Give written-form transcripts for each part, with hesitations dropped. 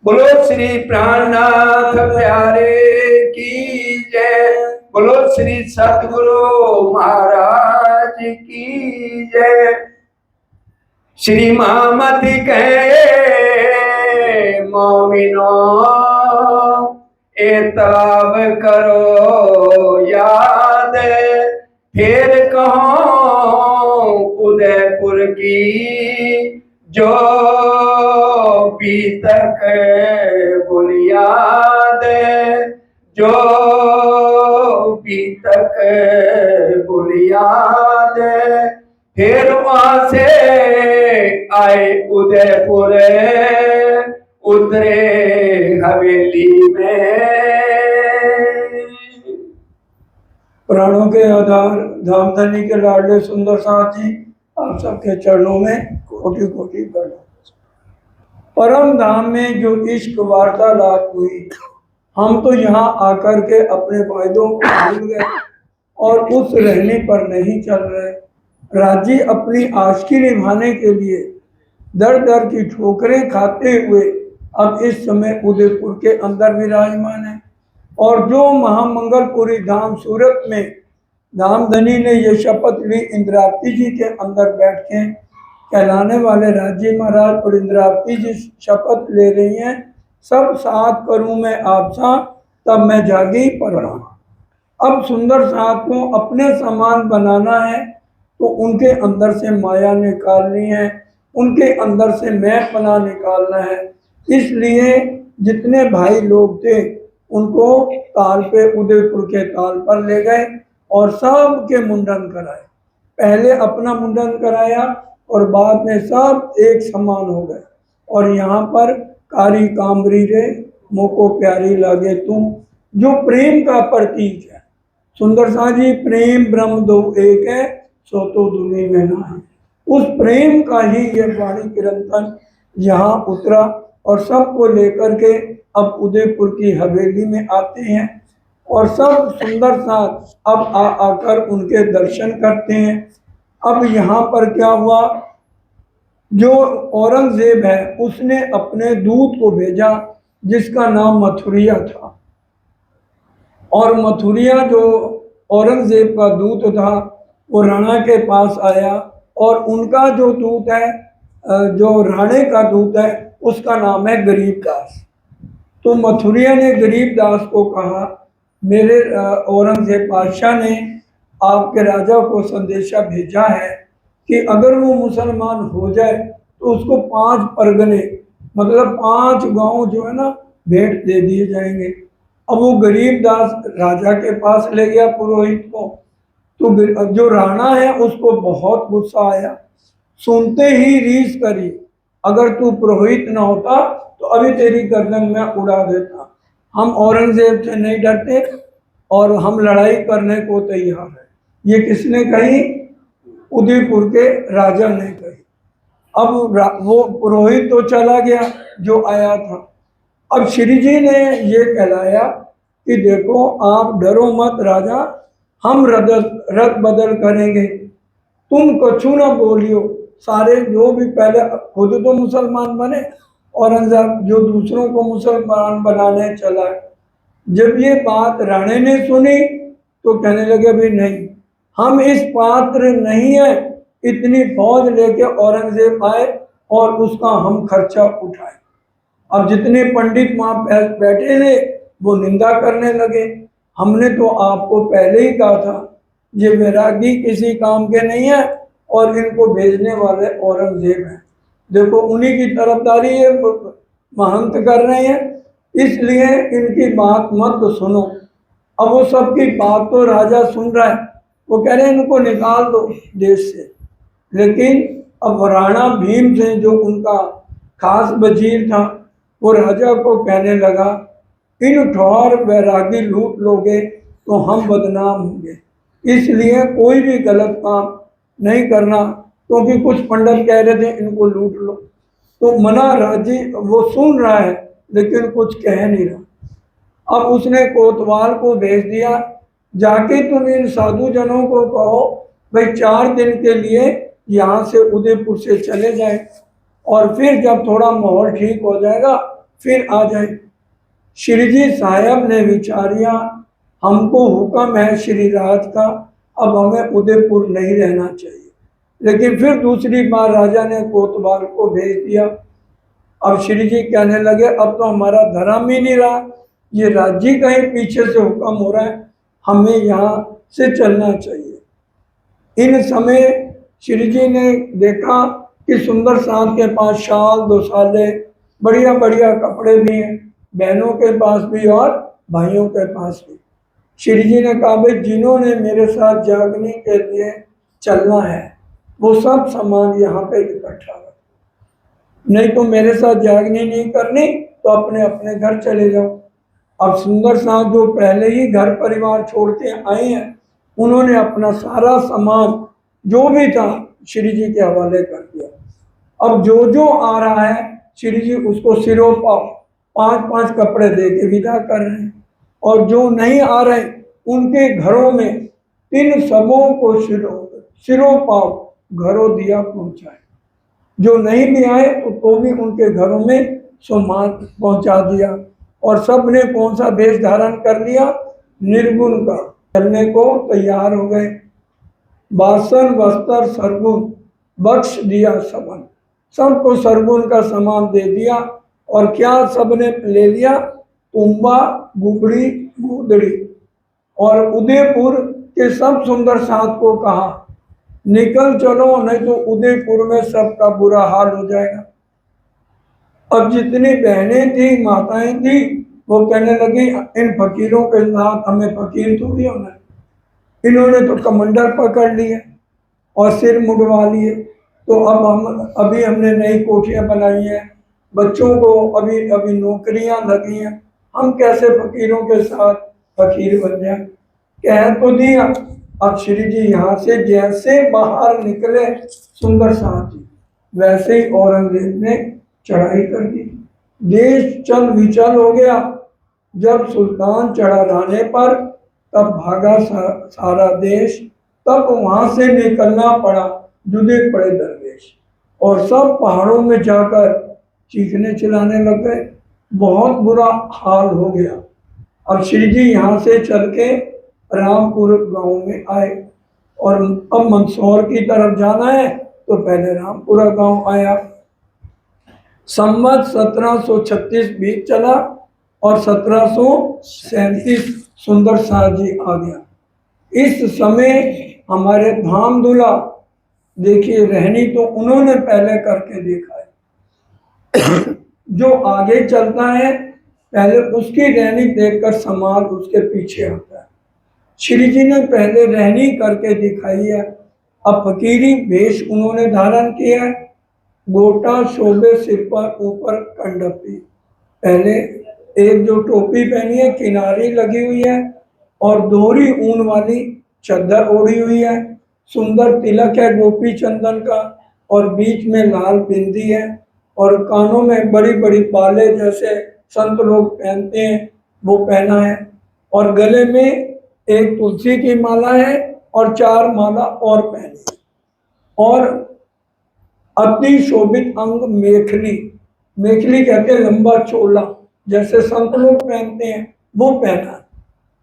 बोलो श्री प्राणनाथ प्यारे की जय। बोलो श्री सतगुरु महाराज की जय। श्री महामति कहे मोमिनो ए तलाब करो याद, फिर कहो उदयपुर की जो पीतक बुनियाद, जो पीतक बुनियाद। फिर वहां से आए उदयपुर, उतरे हवेली में। प्राणों के आधार धामधनी के लाडले सुंदर साथ जी, आप सबके चरणों में कोटि कोटि प्रणाम। परम धाम में जो इश्क वार्तालाप हुई, हम तो यहाँ आकर के अपने वायदों को भूल गए और उस रहने पर नहीं चल रहे। राजी अपनी आशिकी निभाने के लिए दर दर की ठोकरें खाते हुए अब इस समय उदयपुर के अंदर विराजमान है। और जो महामंगलपुरी धाम सूरत में धामधनी ने ये शपथ ली, इंद्रावती जी के अंदर बैठ के कहलाने वाले राजी महाराज और इंद्रावती जी शपथ ले रही हैं, सब साथ करूं मैं आपसा, तब मैं जागी परवान। अब सुंदर साथ को अपने समान बनाना है तो उनके अंदर से माया निकालनी है, उनके अंदर से मैंपना निकालना है। इसलिए जितने भाई लोग थे उनको ताल पे उदयपुर के ताल पर ले गए और सब के मुंडन कराए। पहले अपना मुंडन कराया और बाद में सब एक समान हो गए। और यहाँ पर कारी कामरी रे मोको प्यारी लागे तुम, जो प्रेम का प्रतीक है। सुंदर सा जी, प्रेम ब्रह्म दो एक है, सो तो दुनिया में ना है। उस प्रेम का ही ये वाणी किरंतन यहाँ उतरा और सबको लेकर के अब उदयपुर की हवेली में आते हैं और सब सुंदर साथ अब आकर उनके दर्शन करते हैं। अब यहाँ पर क्या हुआ, जो औरंगजेब है उसने अपने दूत को भेजा जिसका नाम मथुरिया था। और मथुरिया जो औरंगजेब का दूत था वो राणा के पास आया और उनका जो दूत है, जो राणे का दूत है, उसका नाम है गरीबदास। तो मथुरिया ने गरीबदास को कहा, मेरे औरंगजेब बादशाह ने आपके राजा को संदेशा भेजा है कि अगर वो मुसलमान हो जाए तो उसको 5 परगने, मतलब 5 गांव जो है ना, भेंट दे दिए जाएंगे। अब वो गरीबदास राजा के पास ले गया पुरोहित को, तो जो राणा है उसको बहुत गुस्सा आया। सुनते ही रीस करी, अगर तू पुरोहित ना होता तो अभी तेरी गर्दन में उड़ा देता। हम औरंगजेब से नहीं डरते और हम लड़ाई करने को तैयार है। ये किसने कही? उदयपुर के राजा ने कही। अब वो पुरोहित तो चला गया जो आया था। अब श्री जी ने ये कहलाया कि देखो आप डरो मत राजा, हम रद बदल करेंगे, तुम कछु ना बोलियो। सारे जो भी पहले खुद तो मुसलमान बने, औरंगजेब जो दूसरों को मुसलमान बनाने चला। जब ये बात राणे ने सुनी तो कहने लगे भी नहीं, हम इस पात्र नहीं है इतनी फौज लेके औरंगजेब आए और उसका हम खर्चा उठाए। अब जितने पंडित वहां बैठे थे वो निंदा करने लगे, हमने तो आपको पहले ही कहा था ये वैरागी किसी काम के नहीं है और इनको भेजने वाले औरंगजेब हैं। देखो उन्हीं की तरफदारी ये महंत कर रहे हैं, इसलिए इनकी बात मत सुनो। अब वो सबकी बात तो राजा सुन रहा है, वो कह रहे हैं इनको निकाल दो देश से। लेकिन अब राणा भीम से जो उनका खास वजीर था वो राजा को कहने लगा, इन ठौर वैरागी लूट लोगे तो हम बदनाम होंगे, इसलिए कोई भी गलत काम नहीं करना। क्योंकि कुछ पंडित कह रहे थे इनको लूट लो, तो मना राजी वो सुन रहा है लेकिन कुछ कह नहीं रहा। अब उसने कोतवाल को भेज दिया, जाके तुम इन साधु जनों को कहो भाई 4 दिन के लिए यहाँ से उदयपुर से चले जाए और फिर जब थोड़ा माहौल ठीक हो जाएगा फिर आ जाए। श्री जी साहब ने विचारिया, हमको हुक्म है श्री राज का, अब हमें उदयपुर नहीं रहना चाहिए। लेकिन फिर दूसरी बार राजा ने कोतवाल को भेज दिया। अब श्री जी कहने लगे, अब तो हमारा धर्म ही नहीं रहा, ये राज्य का ही पीछे से हुक्म हो रहा है, हमें यहाँ से चलना चाहिए। इन समय श्री जी ने देखा कि सुंदर साथ के पास शाल दो साले बढ़िया बढ़िया कपड़े भी हैं, बहनों के पास भी और भाइयों के पास भी। श्री जी ने कहा, भाई जिन्होंने मेरे साथ जागने के लिए चलना है वो सब सामान यहाँ पे इकट्ठा रखो, नहीं तो मेरे साथ जागनी नहीं करनी तो अपने अपने घर चले जाओ। अब सुंदर साथ जो पहले ही घर परिवार छोड़ के आए हैं, उन्होंने अपना सारा सामान जो भी था श्री जी के हवाले कर दिया। अब जो जो आ रहा है श्री जी उसको सिरों पाव 5-5 कपड़े दे के विदा कर रहे हैं, और जो नहीं आ रहे उनके घरों में इन सबों को सिरों पाव घरों दिया पहुंचाए। जो नहीं भी आए तो भी उनके घरों में सम्मान पहुंचा दिया। और सब ने कौन सा वेश धारण कर लिया? निर्गुण का। चलने को तैयार हो गए। बासन वस्त्र सरगुण बख्श दिया सबन, सबको सरगुण का सामान दे दिया। और क्या सबने ले लिया? तुम्बा, गुबड़ी, गुदड़ी। और उदयपुर के सब सुंदर साथ को कहा, निकल चलो, नहीं तो उदयपुर में सबका बुरा हाल हो जाएगा। अब जितनी बहनें थी, माताएं थी, वो कहने लगी, इन फकीरों के साथ हमें फकीर थोड़ी होना है, इन्होंने तो कमंडल पकड़ लिए और सिर मुड़वा लिए। तो अब अभी हमने नई कोठियां बनाई हैं, बच्चों को अभी अभी नौकरियां लगी हैं, हम कैसे फकीरों के साथ फकीर बन जाए? कह तो दिया। अब श्री जी यहाँ से जैसे बाहर निकले सुंदर साथ जी, वैसे ही औरंगजेब ने चढ़ाई कर दी। देश चल विचल हो गया। जब सुल्तान चढ़ा रहने पर तब भागा सारा देश, तब वहां से निकलना पड़ा, जुदे पड़े दरवेश। और सब पहाड़ों में जाकर चीखने चिल्लाने लग गए, बहुत बुरा हाल हो गया। अब श्री जी यहाँ से चल के रामपुर गांव में आए, और अब मंदसौर की तरफ जाना है तो पहले रामपुरा गांव आया। संवत 1736 बीत चला और 1737 सुंदर साथ जी आ गया। इस समय हमारे धाम दूल्हा देखिए, रहनी तो उन्होंने पहले करके देखा है। जो आगे चलता है पहले उसकी रहनी देखकर समाज उसके पीछे आता है। श्री जी ने पहले रहनी करके दिखाई है। अब फकीरी वेश उन्होंने धारण किया है, गोटा शोभे सिर पर, ऊपर कंडपी। पहले एक जो टोपी पहनी है किनारी लगी हुई है, और दोहरी ऊन वाली चद्दर ओढ़ी हुई है। सुंदर तिलक है गोपी चंदन का, और बीच में लाल बिंदी है, और कानों में बड़ी बड़ी बाले जैसे संत लोग पहनते हैं वो पहना है। और गले में एक तुलसी की माला है और 4 माला और पहनी है। और अति शोभित अंग मेखली, मेखली कहते हैं लंबा चोला, जैसे संत लोग पहनते हैं वो पहना।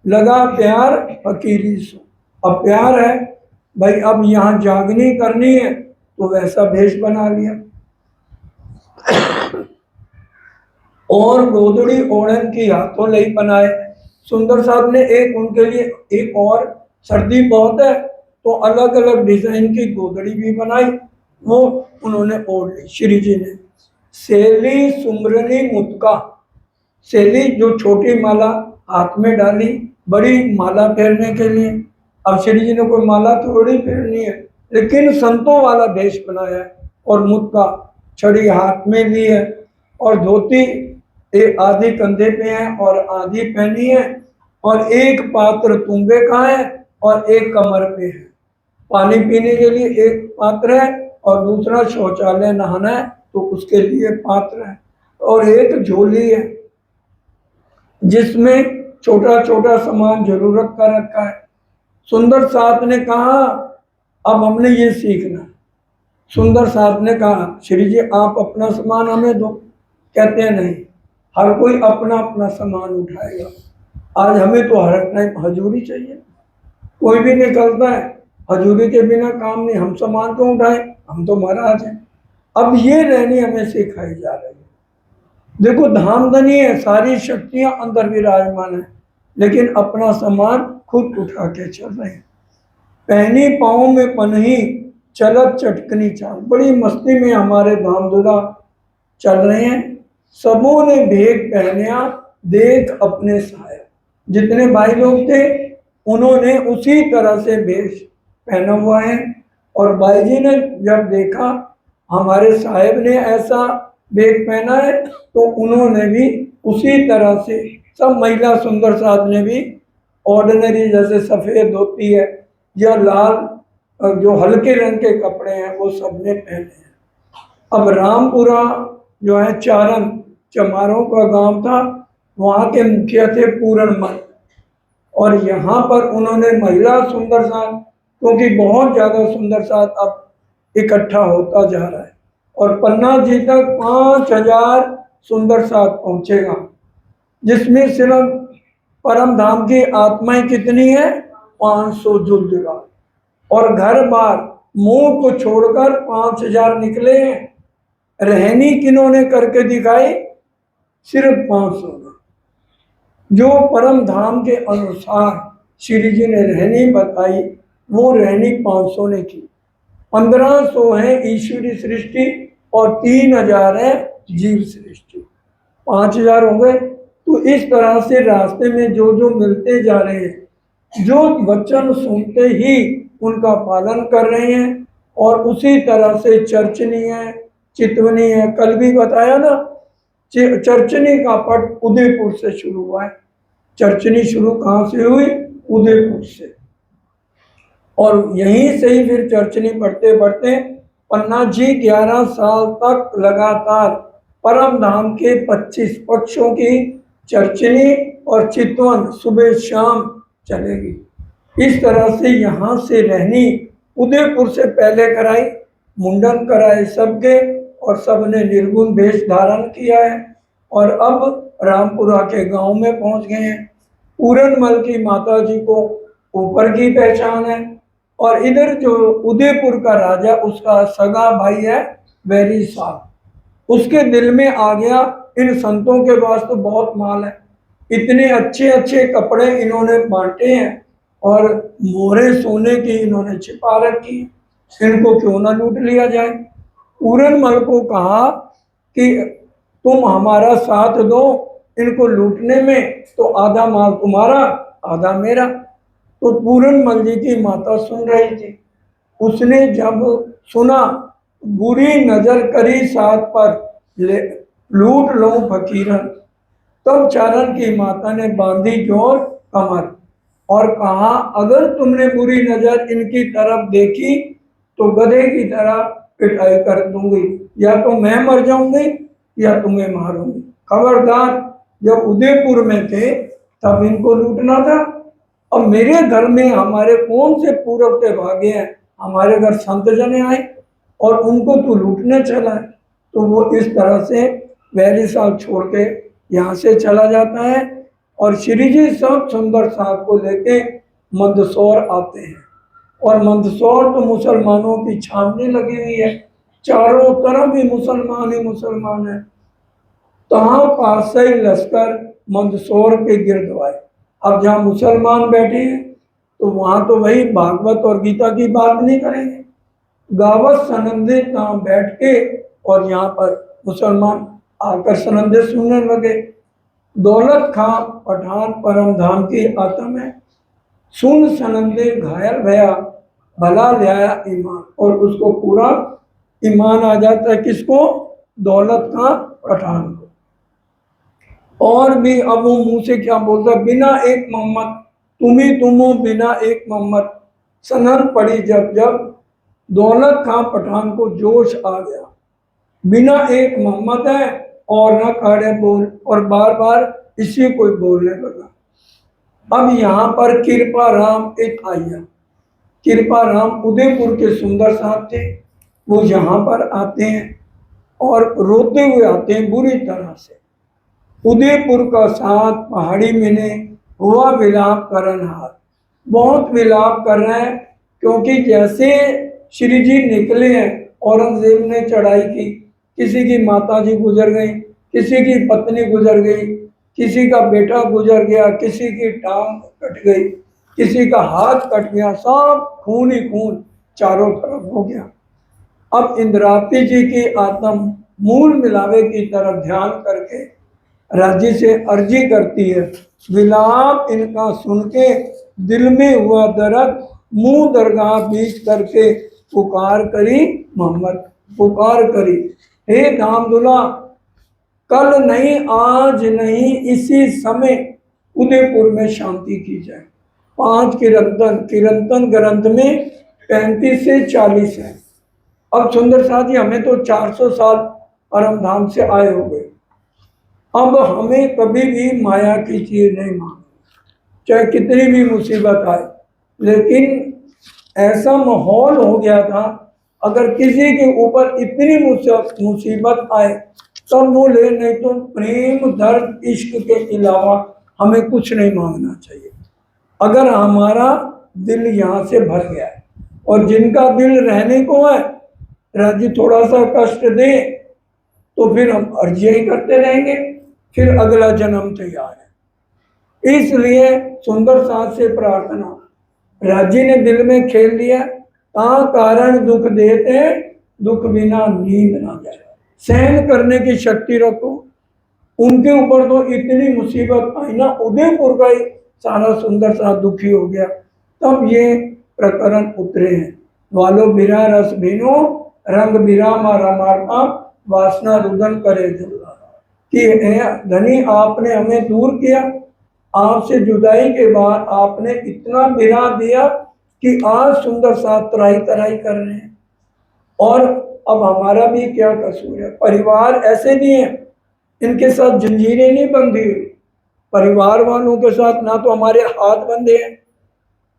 लगा प्यार फकीरी सो, अब प्यार है भाई, अब यहाँ जागनी करनी है तो वैसा भेष बना लिया। और गोदड़ी ओढ़न की हाथों लई बनाए। सुंदर साहब ने एक उनके लिए एक और, सर्दी बहुत है तो अलग अलग डिजाइन की गोदड़ी भी बनाई, वो उन्होंने ओढ़ ली श्री जी ने। सेली सुमरनी मुतका, सेली जो छोटी माला हाथ में डाली, बड़ी माला फेरने के लिए। अब श्री जी ने कोई माला थोड़ी फेरनी है, लेकिन संतों वाला भेष बनाया है। और मुतका, छड़ी हाथ में ली है, और धोती एक आधी कंधे पे है और आधी पहनी है, और एक पात्र तुम्बे का है और एक कमर पे है। पानी पीने के लिए एक पात्र है, और दूसरा शौचालय नहाना है तो उसके लिए पात्र है। और एक झोली है जिसमें छोटा छोटा सामान जरूरत का रखा है। सुंदर साथ ने कहा, अब हमने ये सीखना। सुंदर साथ ने कहा, श्री जी आप अपना सामान हमें दो। कहते हैं नहीं, हर कोई अपना अपना सामान उठाएगा। आज हमें तो हर टाइम हजूरी चाहिए, कोई भी निकलता है हजूरी के बिना काम नहीं, हम सामान क्यों उठाएं, हम तो महाराज हैं। अब ये रहनी हमें सिखाई जा रही है। देखो धामधनी है, सारी शक्तियां अंदर विराजमान है, लेकिन अपना सामान खुद उठा के चल रहे हैं। पहनी पाँव में पनही चलत चटकनी चाल, बड़ी मस्ती में हमारे धाम धुला चल रहे हैं। सबों ने भेग पहनिया देख अपने साया, जितने भाई लोग थे उन्होंने उसी तरह से भेष पहना हुआ है। और भाई जी ने जब देखा हमारे साहेब ने ऐसा भेष पहना है तो उन्होंने भी उसी तरह से, सब महिला सुंदर साथ ने भी ऑर्डिनरी जैसे सफेद धोती है या लाल जो हल्के रंग के कपड़े हैं वो सबने पहने हैं। अब रामपुरा जो है चारण चमारों का गांव था, वहाँ के मुखिया थे पूरणमल, और यहाँ पर उन्होंने महिला सुंदर साथ, क्योंकि बहुत ज़्यादा सुंदर साथ अब इकट्ठा होता जा रहा है और पन्ना जी तक 5000 सुंदर साथ पहुँचेगा, जिसमें सिर्फ परम धाम की आत्माएं कितनी है, 500 जुलजुला, और घर बार मुंह को छोड़कर 5000 निकले हैं। रहनी किन्होंने करके दिखाई, सिर्फ 500 ने। जो परम धाम के अनुसार श्री जी ने रहनी बताई वो रहनी 500 ने की। 1500 है ईश्वरी सृष्टि और 3000 है जीव सृष्टि, 5000 हो गए। तो इस तरह से रास्ते में जो जो मिलते जा रहे हैं, जो वचन सुनते ही उनका पालन कर रहे हैं, और उसी तरह से चर्चनी है, चितवनी है। कल भी बताया ना, चर्चनी का पट उदयपुर से शुरू हुआ है। चर्चनी शुरू कहाँ से हुई, उदयपुर से, और यहीं से ही फिर चर्चनी पढ़ते पढ़ते पन्ना जी 11 साल तक लगातार परम धाम के 25 पक्षों की चर्चनी और चितवन सुबह शाम चलेगी। इस तरह से यहाँ से रहनी उदयपुर से पहले कराई, मुंडन कराए सबके, और सबने निर्गुण वेश धारण किया है, और अब रामपुरा के गांव में पहुंच गए हैं। पूरनमल की माता जी को ऊपर की पहचान है, और इधर जो उदयपुर का राजा उसका सगा भाई है वैरी साहब, उसके दिल में आ गया इन संतों के पास तो बहुत माल है, इतने अच्छे अच्छे कपड़े इन्होंने बांटे हैं और मोहरे सोने की इन्होंने छिपा रखी, इनको क्यों ना लूट लिया जाए। पूरनमल को कहा कि तुम हमारा साथ दो इनको लूटने में, तो आधा माल तुम्हारा आधा मेरा। तो पूरनमल जी की माता सुन रही थी, उसने जब सुना बुरी नजर करी साथ पर लूट लो फकीरन, तब चारण की माता ने बांधी जोर कमर और कहा अगर तुमने बुरी नजर इनकी तरफ देखी तो गधे की तरह पिटाई कर दूंगी, या तो मैं मर जाऊंगी या तुम्हें मारूंगी। खबरदार, जब उदयपुर में थे तब इनको लूटना था। अब मेरे घर में हमारे कौन से पूरब के भागे हैं, हमारे घर संत जने आए और उनको तू लूटने चला है। तो वो इस तरह से वैरी साहब छोड़ के यहाँ से चला जाता है, और श्री जी सब सुंदर साहब को लेके मंदसौर आते हैं। और मंदसौर तो मुसलमानों की छावनी लगी हुई है, चारों तरफ ही मुसलमान ही मुसलमान है। तहाँ पास से लश्कर मंदसौर के गिरद आए। अब जहाँ मुसलमान बैठे हैं तो वहाँ तो वही भागवत और गीता की बात नहीं करेंगे, गावत सनंदे तहाँ बैठ के, और यहाँ पर मुसलमान आकर सनंदे सुनने लगे। दौलत खां पठान परम धाम की आत्म है, सुन सनंदे घायल भया भला लिया ईमान, और उसको पूरा ईमान आ जाता है। किसको? दौलत खां पठान को। और भी अब वो मुंह से क्या बोलता, बिना एक मोहम्मद तुम ही तुम हो, बिना एक मोहम्मद। सनन पड़ी जब जब दौलत खां पठान को जोश आ गया, बिना एक मोहम्मद है और न खड़े बोल, और बार बार इसी को बोलने लगा। अब यहाँ पर कृपा राम एक आया, कृपा राम उदयपुर के सुंदर साहब थे, वो यहाँ पर आते हैं और रोते हुए आते हैं बुरी तरह से। उदयपुर का साथ पहाड़ी मिले हुआ विलाप करन हाथ। बहुत विलाप कर रहे हैं, क्योंकि जैसे श्री जी निकले हैं, औरंगजेब ने चढ़ाई की, किसी की माता जी गुजर गई, किसी की पत्नी गुजर गई, किसी का बेटा गुजर गया, किसी की टांग कट गई, किसी का हाथ कट गया, सब खून ही खून चारों तरफ हो गया। अब इंद्रावती जी की आत्मा मूल मिलावे की तरफ ध्यान करके राज्य से अर्जी करती है। विलाप इनका सुन के दिल में हुआ दर्द, मुंह दरगाह बीच करके पुकार करी मोहम्मद, पुकार करी, हे धामदुला, कल नहीं आज नहीं इसी समय उदयपुर में शांति की जाए। 5 किरंतन ग्रंथ में 35 से 40 है। अब सुंदर साथ ही हमें तो 400 साल परम धाम से आए हो गए। अब हमें कभी भी माया की चीज नहीं मांगनी, चाहे कितनी भी मुसीबत आए। लेकिन ऐसा माहौल हो गया था, अगर किसी के ऊपर इतनी मुसीबत आए तब वो ले, नहीं तो प्रेम दर्द इश्क के अलावा हमें कुछ नहीं मांगना चाहिए। अगर हमारा दिल यहाँ से भर गया है, और जिनका दिल रहने को है, राज्य थोड़ा सा कष्ट दे तो फिर हम अर्जियां ही करते रहेंगे, फिर अगला जन्म तैयार है। इसलिए सुंदर साथ से प्रार्थना, राज्य ने दिल में खेल लिया, ता कारण दुख देते, दुख बिना नींद ना जाए। सहन करने की शक्ति रखो। उनके ऊपर तो इतनी मुसीबत आई ना, उदयपुर का ही सारा सुंदर सा दुखी हो गया। तब ये प्रकरण उतरे हैं। वालो बिरा रस भीनो, रंग बिरा मारा मारता, वासना रुदन करे जल्ला। कि धनी आपने हमें दूर किया, आपसे जुदाई के बाद आपने इतना बिरा दिया कि आज सुंदर साथ तराई तराई कर रहे हैं। और अब हमारा भी क्या कसूर है? परिवार ऐसे नहीं है, इनके साथ जंजीरें नहीं बंधी हुई। परिवार वालों के साथ ना तो हमारे हाथ बंधे हैं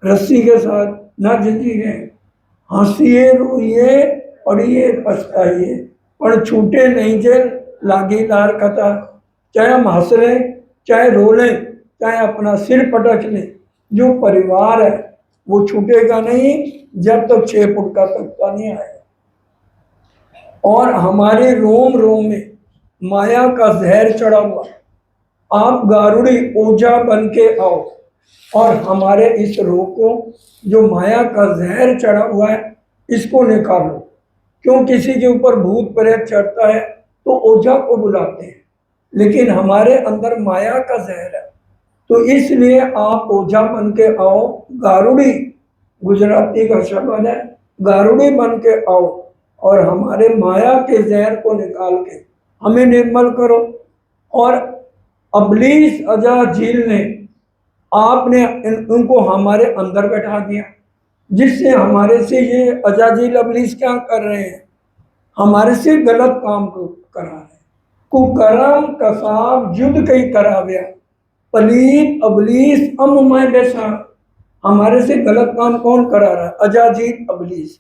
रस्सी के साथ, ना जंजीरें। हंसिए रोइए पढ़िए पछताइए, पर छूटे नहीं जेल लागी लार कथा। चाहे हम हंस लें, चाहे रो लें, चाहे अपना सिर पटक लें, जो परिवार है वो छूटेगा नहीं जब तक 6 फुट का तख्ता नहीं आएगा। और हमारे रोम रोम में माया का जहर चढ़ा हुआ। आप गारुड़ी ओझा बन के आओ और हमारे इस रोग को, जो माया का जहर चढ़ा हुआ है, इसको निकालो। क्यों किसी के ऊपर भूत प्रेत चढ़ता है तो ओझा को बुलाते हैं, लेकिन हमारे अंदर माया का जहर है, तो इसलिए आप ओझा बन के आओ। गारुड़ी गुजराती का शब्द है, गारुड़ी बन के आओ और हमारे माया के जहर को निकाल के हमें निर्मल करो। और अबलीस अजाजील ने, आपने उनको हमारे अंदर बैठा दिया, जिससे हमारे से ये अजाजील अबलीस क्या कर रहे हैं? हमारे से गलत काम को करा रहे हैं। कुकरम कसाब युद्ध कई कराव्या, पलीत अबलीस अममय बेसा। हमारे से गलत काम कौन करा रहा है? अजाजील अबलीस।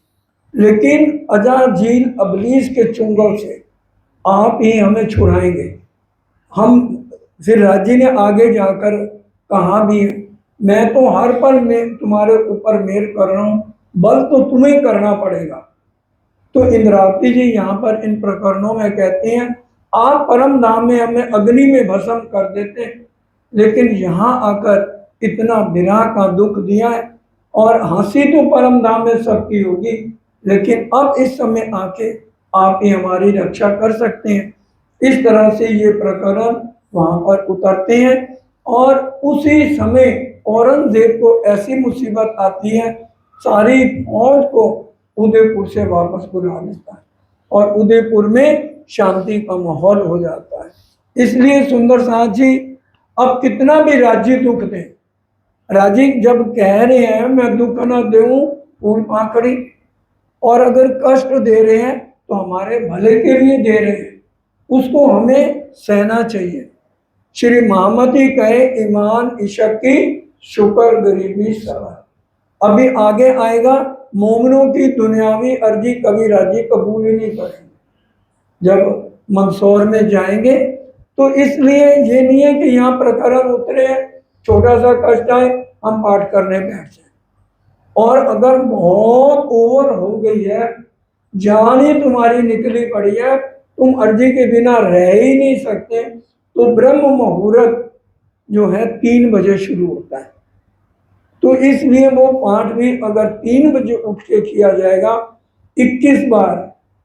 लेकिन अजाजील अबलीस के चुंगल से आप ही हमें छुड़ाएंगे। हम फिर राज्य ने आगे जाकर कहा भी है, मैं तो हर पल में तुम्हारे ऊपर मेहर कर रहा हूँ, बल तो तुम्हें करना पड़ेगा। तो इंद्रावती जी यहाँ पर इन प्रकरणों में कहते हैं, आप परम धाम में हमें अग्नि में भस्म कर देते, लेकिन यहाँ आकर इतना विरह का दुख दिया है। और हंसी तो परम धाम में सबकी होगी, लेकिन अब इस समय आके आप ही हमारी रक्षा कर सकते हैं। इस तरह से ये प्रकरण वहां पर उतरते हैं। और उसी समय औरंगजेब को ऐसी मुसीबत आती है, सारी फौज को उदयपुर से वापस बुला लेता है और उदयपुर में शांति का माहौल हो जाता है। इसलिए सुंदर साथ जी अब कितना भी राज्य दुख दे, राजी जब कह रहे हैं मैं दुख न दूं फूल पाखड़ी, और अगर कष्ट दे रहे हैं तो हमारे भले के लिए दे रहे हैं, उसको हमें सहना चाहिए। श्री महामती कहे, ईमान इशक की शुक्र गरीबी सवार। अभी आगे आएगा, मोमिनों की दुनियावी अर्जी कभी राजी कबूल ही नहीं करेंगे। जब मंदसौर में जाएंगे तो इसलिए ये नहीं है कि यहाँ प्रकरण उतरे हैं, छोटा सा कष्ट आए हम पाठ करने बैठ जाए। और अगर बहुत ओवर हो गई है, जान ही तुम्हारी निकली पड़ी है, तुम अर्जी के बिना रह ही नहीं सकते, तो ब्रह्म मुहूर्त जो है 3 बजे शुरू होता है। तो इसलिए वो पाठ भी अगर 3 बजे उठ के किया जाएगा 21 बार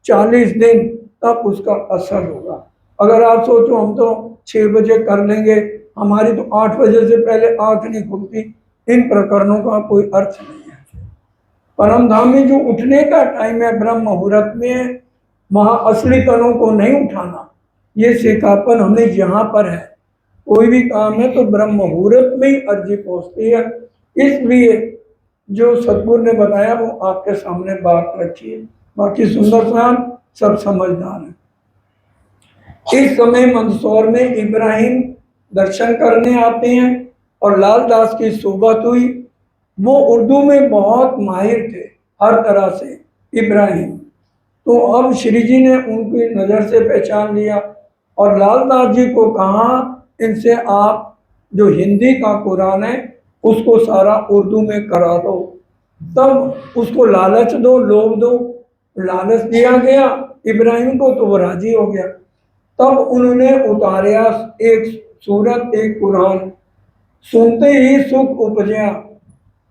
40 दिन, तब उसका असर होगा। अगर आप सोचो हम तो 6 बजे कर लेंगे, हमारी तो 8 बजे से पहले आंख नहीं खुलती, इन प्रकरणों का कोई अर्थ नहीं है। परम धाम में जो उठने का टाइम है ब्रह्म मुहूर्त में, वहां असली तनों को नहीं उठाना, ये सिखापन हमें यहाँ पर है। कोई भी काम है तो ब्रह्म मुहूर्त में ही अर्जी पहुंचती है। इसलिए जो सतगुरु ने बताया वो आपके सामने बात रखी है। बाकी सुंदर साहब सब समझदार है। इस समय मंदसौर में इब्राहिम दर्शन करने आते हैं और लाल दास की सोबत हुई। वो उर्दू में बहुत माहिर थे हर तरह से इब्राहिम। तो अब श्री जी ने उनकी नज़र से पहचान लिया और लाल दास जी को कहा इनसे आप जो हिंदी का कुरान है उसको सारा उर्दू में करा दो। तब उसको लालच दो, लोभ दो। लालच दिया गया इब्राहिम को तो वो राजी हो गया। तब उन्होंने उतारा एक सूरत, एक कुरान। सुनते ही सुख उपजया,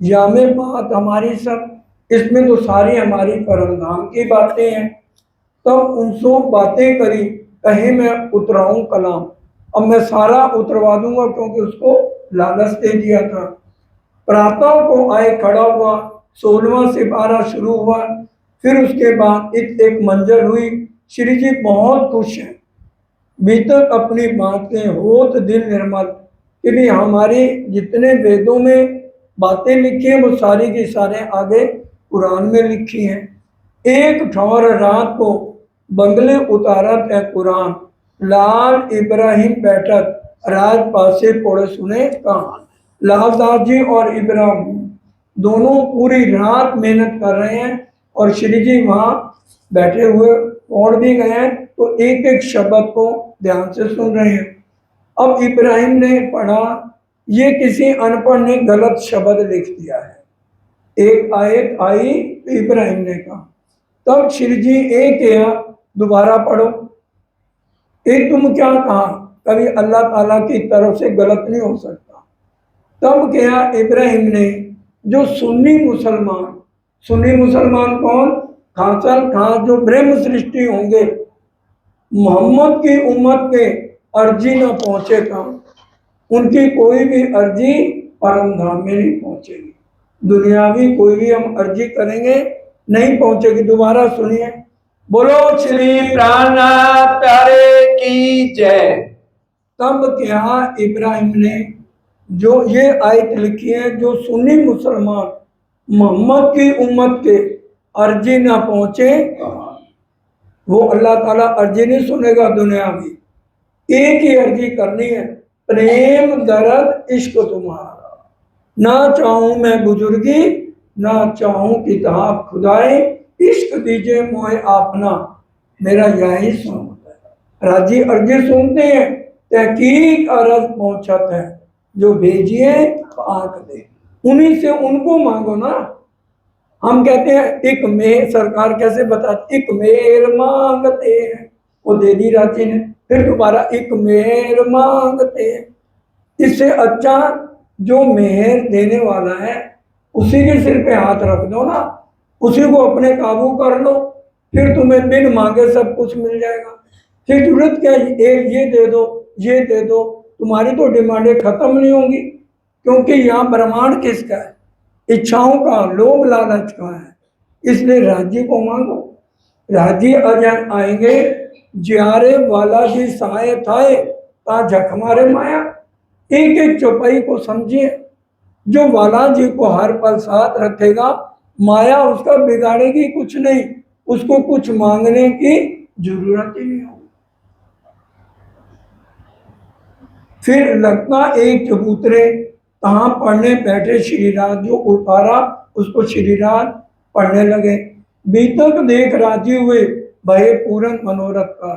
या में बात हमारी सब, इसमें तो सारी हमारी परम धाम की बातें हैं। तब उनसे बातें करी, कहे मैं उतराऊं कलाम। अब मैं सारा उतरवा दूंगा क्योंकि उसको लालच दे दिया था। प्रातः को आए खड़ा हुआ, 16वां सिपारा शुरू हुआ। फिर उसके बाद एक मंजर हुई। श्री जी बहुत खुश हैं, भीतर अपनी बातें होत दिल निर्मल, कि भी हमारे जितने वेदों में बातें लिखी हैं वो सारी की सारे आगे कुरान में लिखी हैं। एक ठौर रात को बंगले उतारत है कुरान, लाल इब्राहिम बैठक राज पासे पढ़े सुने कहान। लाल दास जी और इब्राहिम दोनों पूरी रात मेहनत कर रहे हैं और श्री जी वहाँ बैठे हुए पढ़ भी गए हैं, तो एक एक शब्द को ध्यान से सुन रहे हैं। अब इब्राहिम ने पढ़ा, ये किसी अनपढ़ ने गलत शब्द लिख दिया है। एक आयत आई तो इब्राहिम ने कहा, तब श्री जी एक या दोबारा पढ़ो। एक तुम क्या कहा, कभी अल्लाह ताला की तरफ से गलत नहीं हो सकता। तब क्या इब्राहिम ने, जो सुन्नी मुसलमान कौन, खासल खां जो ब्रह्म सृष्टि होंगे, मोहम्मद की उम्मत के अर्जी न पहुंचे कहाँ, उनकी कोई भी अर्जी परम धाम में नहीं पहुंचेगी। दुनियावी कोई भी हम अर्जी करेंगे नहीं पहुंचेगी। दोबारा सुनिए, बोलो श्री प्राणनाथ प्यारे की जय। तब क्या इब्राहिम ने जो ये आयत लिखी है, जो सुन्नी मुसलमान मोहम्मद की उम्मत के अर्जी ना पहुंचे, वो अल्लाह ताला अर्जी नहीं सुनेगा दुनियावी। एक ही अर्जी करनी है, प्रेम दर्द इश्क तुम्हारा, ना चाहूं मैं बुजुर्गी ना चाहूं किताब खुदाई, इश्क दीजिए मोए आपना मेरा यही सोमत है। राजी अर्जी सुनते हैं, तहकीक अरज पहुंचत है, जो भेजिए आंख दे। उन्हीं से उनको मांगो ना। हम कहते हैं एक मेहर, सरकार कैसे बताती, एक मेहर मांगते हैं, वो दे दी राजी ने। फिर दोबारा एक मेहर मांगते हैं। इससे अच्छा जो मेहर देने वाला है उसी के सिर पे हाथ रख दो ना, उसी को अपने काबू कर लो, फिर तुम्हें बिन मांगे सब कुछ मिल जाएगा। फिर जरूरत क्या है, एक ये दे दो, ये दे दो, तुम्हारी तो डिमांडें खत्म नहीं होंगी। क्योंकि यहाँ ब्रह्मांड किसका है, इच्छाओं का, लोभ लालच का है। इसलिए राज्य को मांगो, राज्य अजय आएंगे। ज्यारे वाला जी सहाय थाए ता झक मारे माया। एक एक चौपाई को समझिए, जो वाला जी को हर पल साथ रखेगा, माया उसका बिगाड़ेगी कुछ नहीं, उसको कुछ मांगने की जरूरत ही नहीं होगी। फिर लगता एक चबूतरे, कहाँ पढ़ने बैठे श्रीराज, जो उतारा उसको श्रीराज पढ़ने लगे। बीतक देख राजी हुए भय पूर्ण मनोरथ का।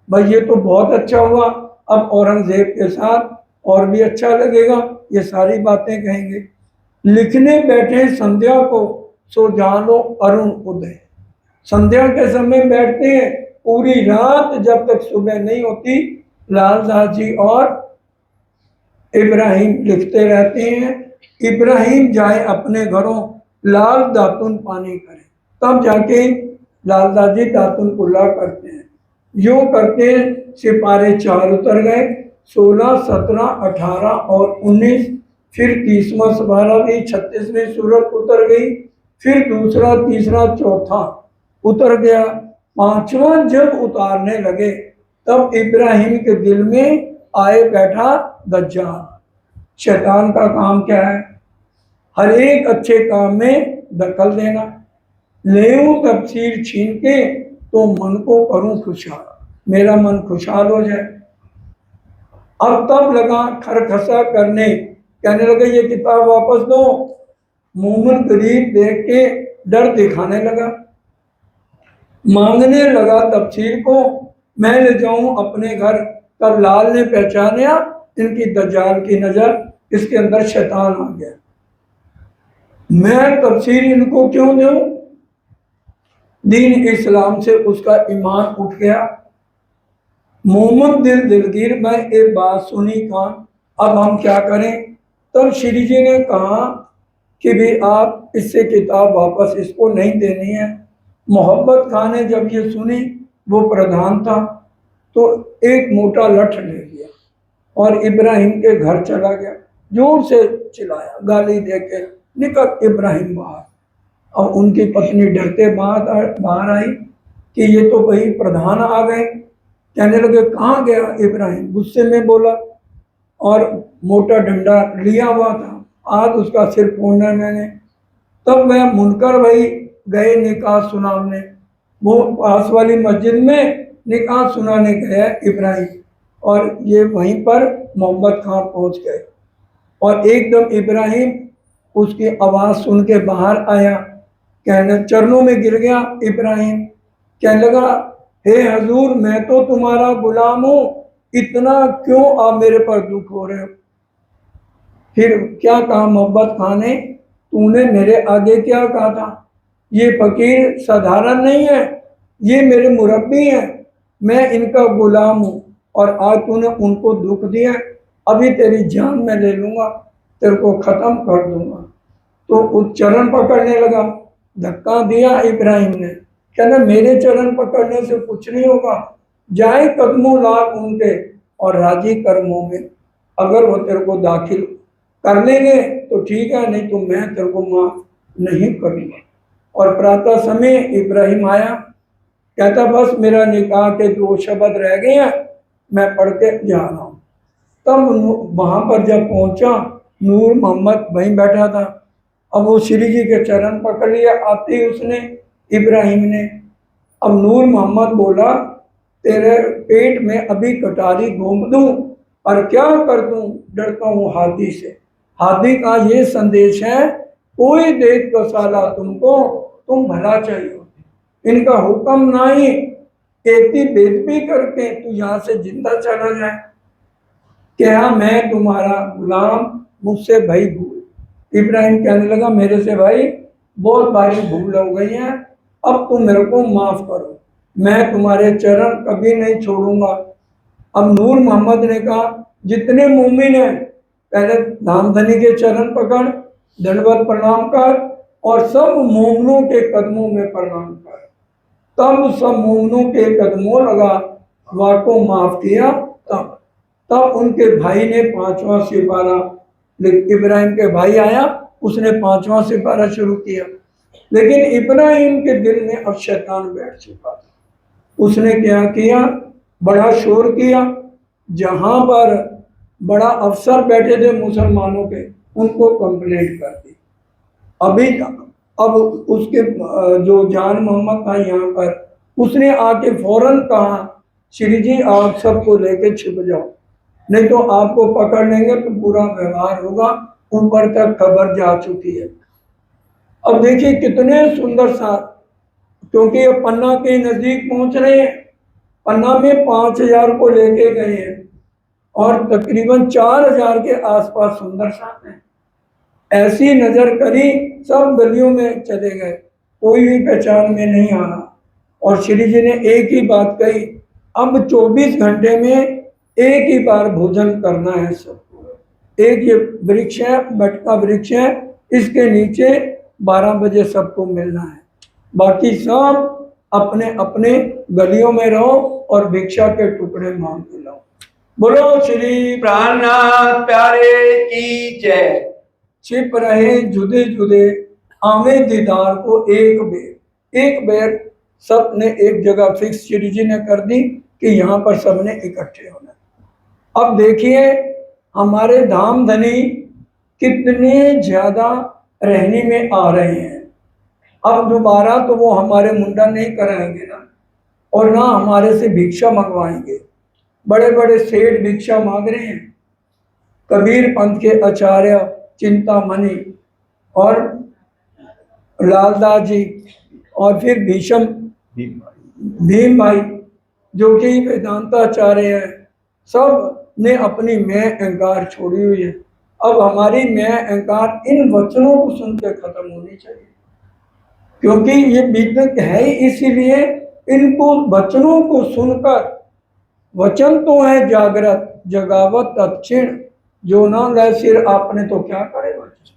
भाई ये तो बहुत अच्छा हुआ, अब औरंगजेब के साथ और भी अच्छा लगेगा, ये सारी बातें कहेंगे। लिखने बैठे संध्या को, सो जानो अरुण उदय। संध्या के समय बैठते हैं, पूरी रात जब तक सुबह नहीं होती लालदास जी और इब्राहिम लिखते रहते हैं। इब्राहिम जाए अपने घरों, लाल दातुन पानी करे, तब जाके लालदास जी दातुन कुल्ला करते हैं। यूं करते सिपारे 4 उतर गए, 16, 17, 18 और 19। फिर 30वां सिपारा भी 36वीं सूरत उतर गई। फिर दूसरा, तीसरा, चौथा उतर गया। 5वां जब उतारने लगे तब इब्राहिम के दिल में आए बैठा दज्जाल। शैतान का काम क्या है? हर एक अच्छे काम में दखल देना। लेऊं तफसीर छीन के तो मन को करूं खुशहाल, मेरा मन खुशहाल हो जाए। अब तब लगा खरखसा करने, कहने लगे ये किताब वापस दो। मोमिन गरीब देख के डर दिखाने लगा, मांगने लगा तफसीर को, मैं ले जाऊं अपने घर। तब लाल ने पहचाना इनकी दज्जाल की नजर, इसके अंदर शैतान आ गया। मैं तफसीर इनको क्यों दूं? दीन इस्लाम से उसका ईमान उठ गया। मोहम्मद दिलगीर में एक बात सुनी खान, अब हम क्या करें? तब श्री जी ने कहा कि भी आप इससे किताब वापस इसको नहीं देनी है। मोहब्बत खान ने जब ये सुनी, वो प्रधान था, तो एक मोटा लठ ले लिया और इब्राहिम के घर चला गया। जोर से चिल्लाया, गाली देके निकल इब्राहिम बाहर। और उनकी पत्नी डरते बाहर आई कि ये तो भाई प्रधान आ गए। कहने लगे कहाँ गया इब्राहिम? गुस्से में बोला और मोटा डंडा लिया हुआ था, आज उसका सिर फोड़ना मैंने। तब वह मुनकर भाई गए निकाह सुनाने, वो पास वाली मस्जिद में निकाह सुनाने गया इब्राहिम, और ये वहीं पर मोहम्मद खान पहुंच गए। और एकदम इब्राहिम उसकी आवाज़ सुन के बाहर आया, कहने चरणों में गिर गया इब्राहिम। कहने लगा हे हजूर, मैं तो तुम्हारा गुलाम हूँ, इतना क्यों आप मेरे पर दुख हो रहे हो? फिर क्या कहा मोहम्मद खान ने, तूने मेरे आगे क्या कहा था? ये फकीर साधारण नहीं है, ये मेरे मुरब्बी हैं, मैं इनका गुलाम हूँ, और आज तूने उनको दुख दिया, अभी तेरी जान मैं ले लूँगा, तेरे को ख़त्म कर दूँगा। तो उस चरण पकड़ने लगा, धक्का दिया इब्राहिम ने। कहना मेरे चरण पकड़ने से कुछ नहीं होगा, जाए कदमों लाग उनके और राजी कर मोमिन, अगर वो तेरे को दाखिल कर लेंगे तो ठीक है, नहीं तो मैं तेरे को माफ नहीं करूँगा। और प्रातः समय इब्राहिम आया, कहता बस मेरा निकाह के 2 शब्द रह गए हैं, मैं पढ़ के जा रहा हूँ। तब वहाँ पर जब पहुँचा, नूर मोहम्मद वहीं बैठा था। अब वो श्री जी के चरण पकड़ लिया, आते ही उसने इब्राहिम ने। अब नूर मोहम्मद बोला तेरे पेट में अभी कटारी घूम दूं और क्या कर दूं, डरता हूँ हाथी से। हाथी का ये संदेश है, कोई देख तो साला तुमको, तुम भला चाहिए, इनका हुक्म नहीं, खेती बेदबी करके तू यहाँ से जिंदा चला जाए। क्या मैं तुम्हारा गुलाम, मुझसे भाई भूल। इब्राहिम कहने लगा मेरे से भाई बहुत भारी भूल हो गई है, अब तुम मेरे को माफ करो, मैं तुम्हारे चरण कभी नहीं छोड़ूंगा। अब नूर मोहम्मद ने कहा जितने मोमिन हैं पहले धामधनी के चरण पकड़, दंडवत प्रणाम कर और सब मोमिनों के कदमों में प्रणाम कर। तब सब मोमिनों के कदमों लगा, वाको माफ किया। तब उनके भाई ने 5वां सिपारा, इब्राहिम के भाई आया, उसने 5वां सिपारा शुरू किया। लेकिन इब्राहिम के दिल में अब शैतान बैठ चुका था। उसने क्या किया, बड़ा शोर किया, जहां पर बड़ा अफसर बैठे थे मुसलमानों के, उनको कंप्लेंट कर दी। अब उसके जो जान मोहम्मद था यहाँ पर, उसने आके फौरन कहा श्री जी आप सबको लेके छिप जाओ, नहीं तो आपको पकड़ लेंगे तो बुरा व्यवहार होगा, ऊपर तक खबर जा चुकी है। अब देखिए कितने सुंदर सा, क्योंकि ये पन्ना के नजदीक पहुंच रहे हैं, पन्ना में 5000 को लेके गए हैं। और तकरीबन 4000 के आसपास सुंदर साथ हैं। ऐसी नजर करी, सब गलियों में चले गए, कोई भी पहचान में नहीं आ रहा। और श्री जी ने एक ही बात कही, अब 24 घंटे में एक ही बार भोजन करना है सबको। एक ये वृक्ष है, बटका वृक्ष है, इसके नीचे 12 बजे सबको मिलना है। बाकी सब अपने अपने गलियों में रहो और भिक्षा के टुकड़े मांग के लाओ। बोलो श्री प्राणनाथ प्यारे की जय। छिप रहे जुदे जुदे, आवे दीदार को एक बेर सबने एक जगह फिक्स श्री जी ने कर दी कि यहाँ पर सबने इकट्ठे होना। अब देखिए हमारे धाम धनी कितने ज्यादा रहने में आ रहे हैं। अब दोबारा तो वो हमारे मुंडा नहीं कराएंगे ना, और ना हमारे से भिक्षा मंगवाएंगे। बड़े बड़े सेठ भिक्षा मांग रहे हैं, कबीर पंथ के आचार्य चिंतामणि और लालदास जी, और फिर भीम भाई जो कि वेदांताचार्य है, सब ने अपनी मैं अहंकार छोड़ी हुई है। अब हमारी मैं अहंकार इन वचनों को सुनकर खत्म होनी चाहिए, क्योंकि ये बीतक है ही इसीलिए। इनको वचनों को सुनकर, वचन तो है जागृत जगावत तत्क्षण, जो ना गए सिर आपने तो क्या करे वचन।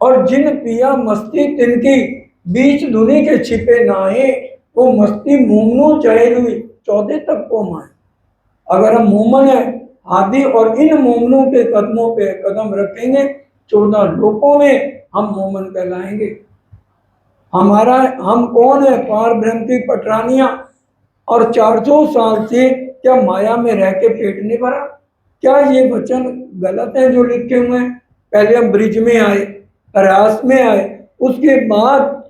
और जिन पिया मस्ती तिनकी, बीच धुनी के छिपे नाहे, वो मस्ती मोमनो चढ़े हुई 14 तक को माए। अगर हम मोमन है आदि और इन मोमनों के कदमों पे कदम रखेंगे, 14 लोकों में हम मोमन कहलाएंगे। हम कौन है? पार ब्रह्म की पटरानियां। और 400 साल से क्या माया में रह के पेट नहीं भरा? क्या ये वचन गलत है जो लिखे हुए हैं? पहले हम ब्रिज में आए, प्रयास में आए, उसके बाद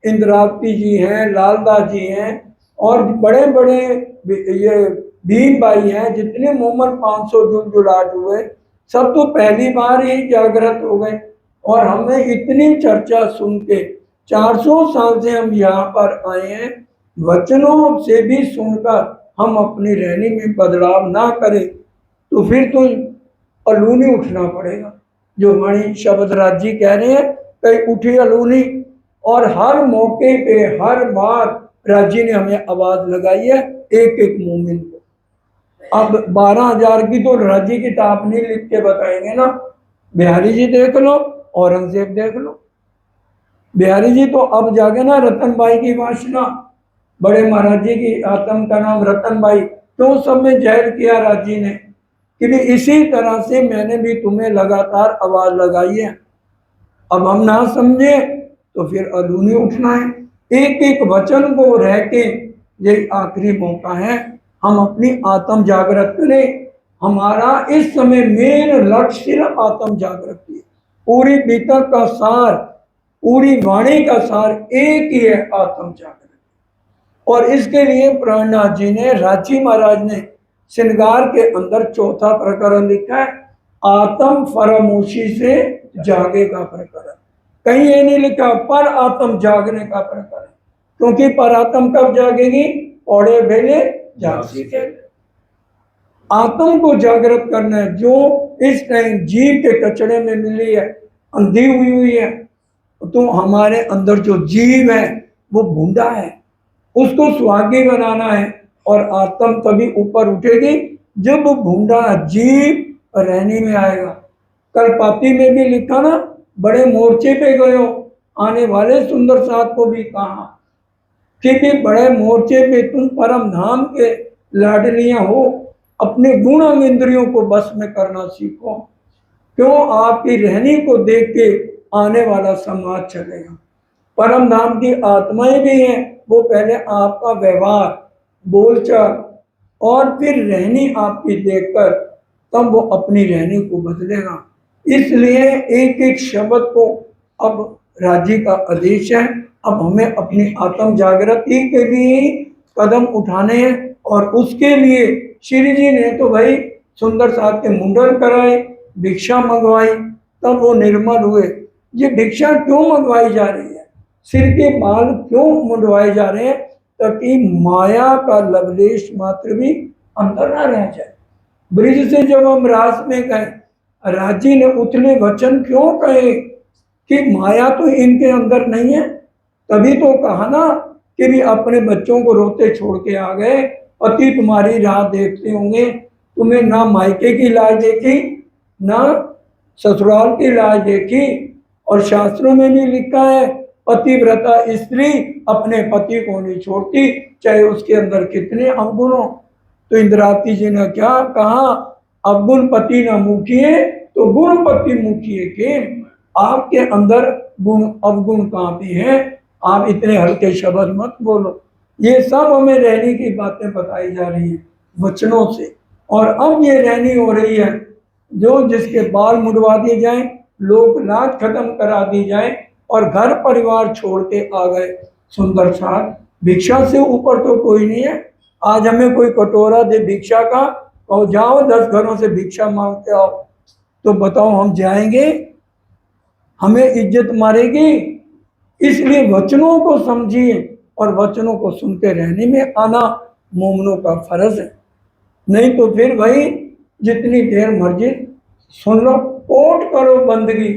इंद्रावती जी हैं, लालदास जी हैं, और बड़े बड़े ये भीम भाई हैं, जितने मोमन 500 जुलाट हुए, सब तो पहली बार ही जागृत हो गए। और हमें इतनी चर्चा सुन के 400 साल से हम यहाँ पर आए हैं, वचनों से भी सुनकर हम अपनी रहनी में बदलाव ना करें तो फिर तो अलूनी उठना पड़ेगा। जो मणि शब्द राज जी कह रहे हैं, कहीं उठी अलूनी। और हर मौके पे हर बार राजी ने हमें आवाज लगाई है, एक एक मोमिन को। अब 12,000 की तो राजी किताब नहीं लिख के बताएंगे ना। बिहारी जी देख लो, औरंगजेब देख लो। बिहारी जी तो अब जागे ना, रतन बाई की वासना, बड़े महाराज जी की आत्म का नाम रतन बाई, क्यों सब में जहर किया राजी ने कि भी इसी तरह से मैंने भी तुम्हें लगातार आवाज लगाई है। अब हम ना समझे तो फिर अधूनी उठना है। एक एक वचन को रह के यही आखिरी मौका है, हम अपनी आत्म जागृत करें। हमारा इस समय मेन लक्ष्य सिर्फ आत्म जागृति है। पूरी बीतक का सार, पूरी वाणी का सार एक ही है, आत्म जागृति। और इसके लिए प्राणनाथ जी ने, राजी महाराज ने श्रृंगार के अंदर चौथा प्रकरण लिखा है, आत्म फरामोशी से जागे का प्रकरण। कहीं ये नहीं लिखा पर आत्म जागने का प्रकरण, क्योंकि पर आत्म कब जागेगी? औड़े भेले जागसी के। आत्म को जागृत करना है, जो इस टाइम जीव के कचड़े में मिली है, अंधी हुई है। तो हमारे अंदर जो जीव है वो भूंडा है, उसको सुहागी बनाना है। और आत्म तभी ऊपर उठेगी जब वो भूंडा जीव रहने में आएगा। कल पाती में भी लिखा ना, बड़े मोर्चे पे गयो, आने वाले सुंदर साथ को भी कहा कि भी बड़े मोर्चे पे तुम परम धाम के लाडलियां हो, अपने गुण इंद्रियों को बस में करना सीखो। क्यों? आपकी रहनी को देख के आने वाला समाज चलेगा। परम धाम की आत्माएं भी हैं, वो पहले आपका व्यवहार, बोलचाल और फिर रहनी आपकी देखकर तब वो अपनी रहनी को बदलेगा। इसलिए एक एक शब्द को अब राजी का आदेश है। अब हमें अपनी आत्म जागृति के लिए कदम उठाने हैं, और उसके लिए श्री जी ने तो भाई सुंदर साथ के मुंडन कराए, भिक्षा मंगवाई, तब वो निर्मल हुए। ये भिक्षा क्यों मंगवाई जा रही है? सिर के बाल क्यों मुंडवाए जा रहे हैं? ताकि माया का लवलेश मात्र भी अंदर ना रह जाए। ब्रिज से जब हम रास में गए, राजी ने उथले वचन क्यों कहे कि माया तो इनके अंदर नहीं है। तभी तो कहा ना कि भी अपने बच्चों को रोते छोड़ के आ गए, पति तुम्हारी राह देखते होंगे, तुम्हें ना मायके की लाज देखी ना ससुराल की लाज देखी। और शास्त्रों में भी लिखा है, पतिव्रता स्त्री अपने पति को नहीं छोड़ती, चाहे उसके अंदर कितने अवगुण हो। तो इंद्रावती जी ने क्या कहा, अवगुण पति न मुखिए तो गुण पति मुखिए के। आपके अंदर गुण अवगुण कहाँ पे है, आप इतने हल्के शब्द मत बोलो। ये सब हमें रहने की बातें बताई जा रही है वचनों से। और अब ये रहनी हो रही है, जो जिसके बाल मुड़वा दिए जाए, लोक लाज खत्म करा दी जाए और घर परिवार छोड़ के आ गए सुंदर साथ। भिक्षा से ऊपर तो कोई नहीं है। आज हमें कोई कटोरा दे भिक्षा का और जाओ 10 घरों से भिक्षा मांग के आओ, तो बताओ हम जाएंगे? हमें इज्जत मारेगी। इसलिए वचनों को समझिए और वचनों को सुनते रहने में आना मोमनों का फर्ज है। नहीं तो फिर भाई जितनी देर मर्जी सुन लो, कोट करो बंदगी,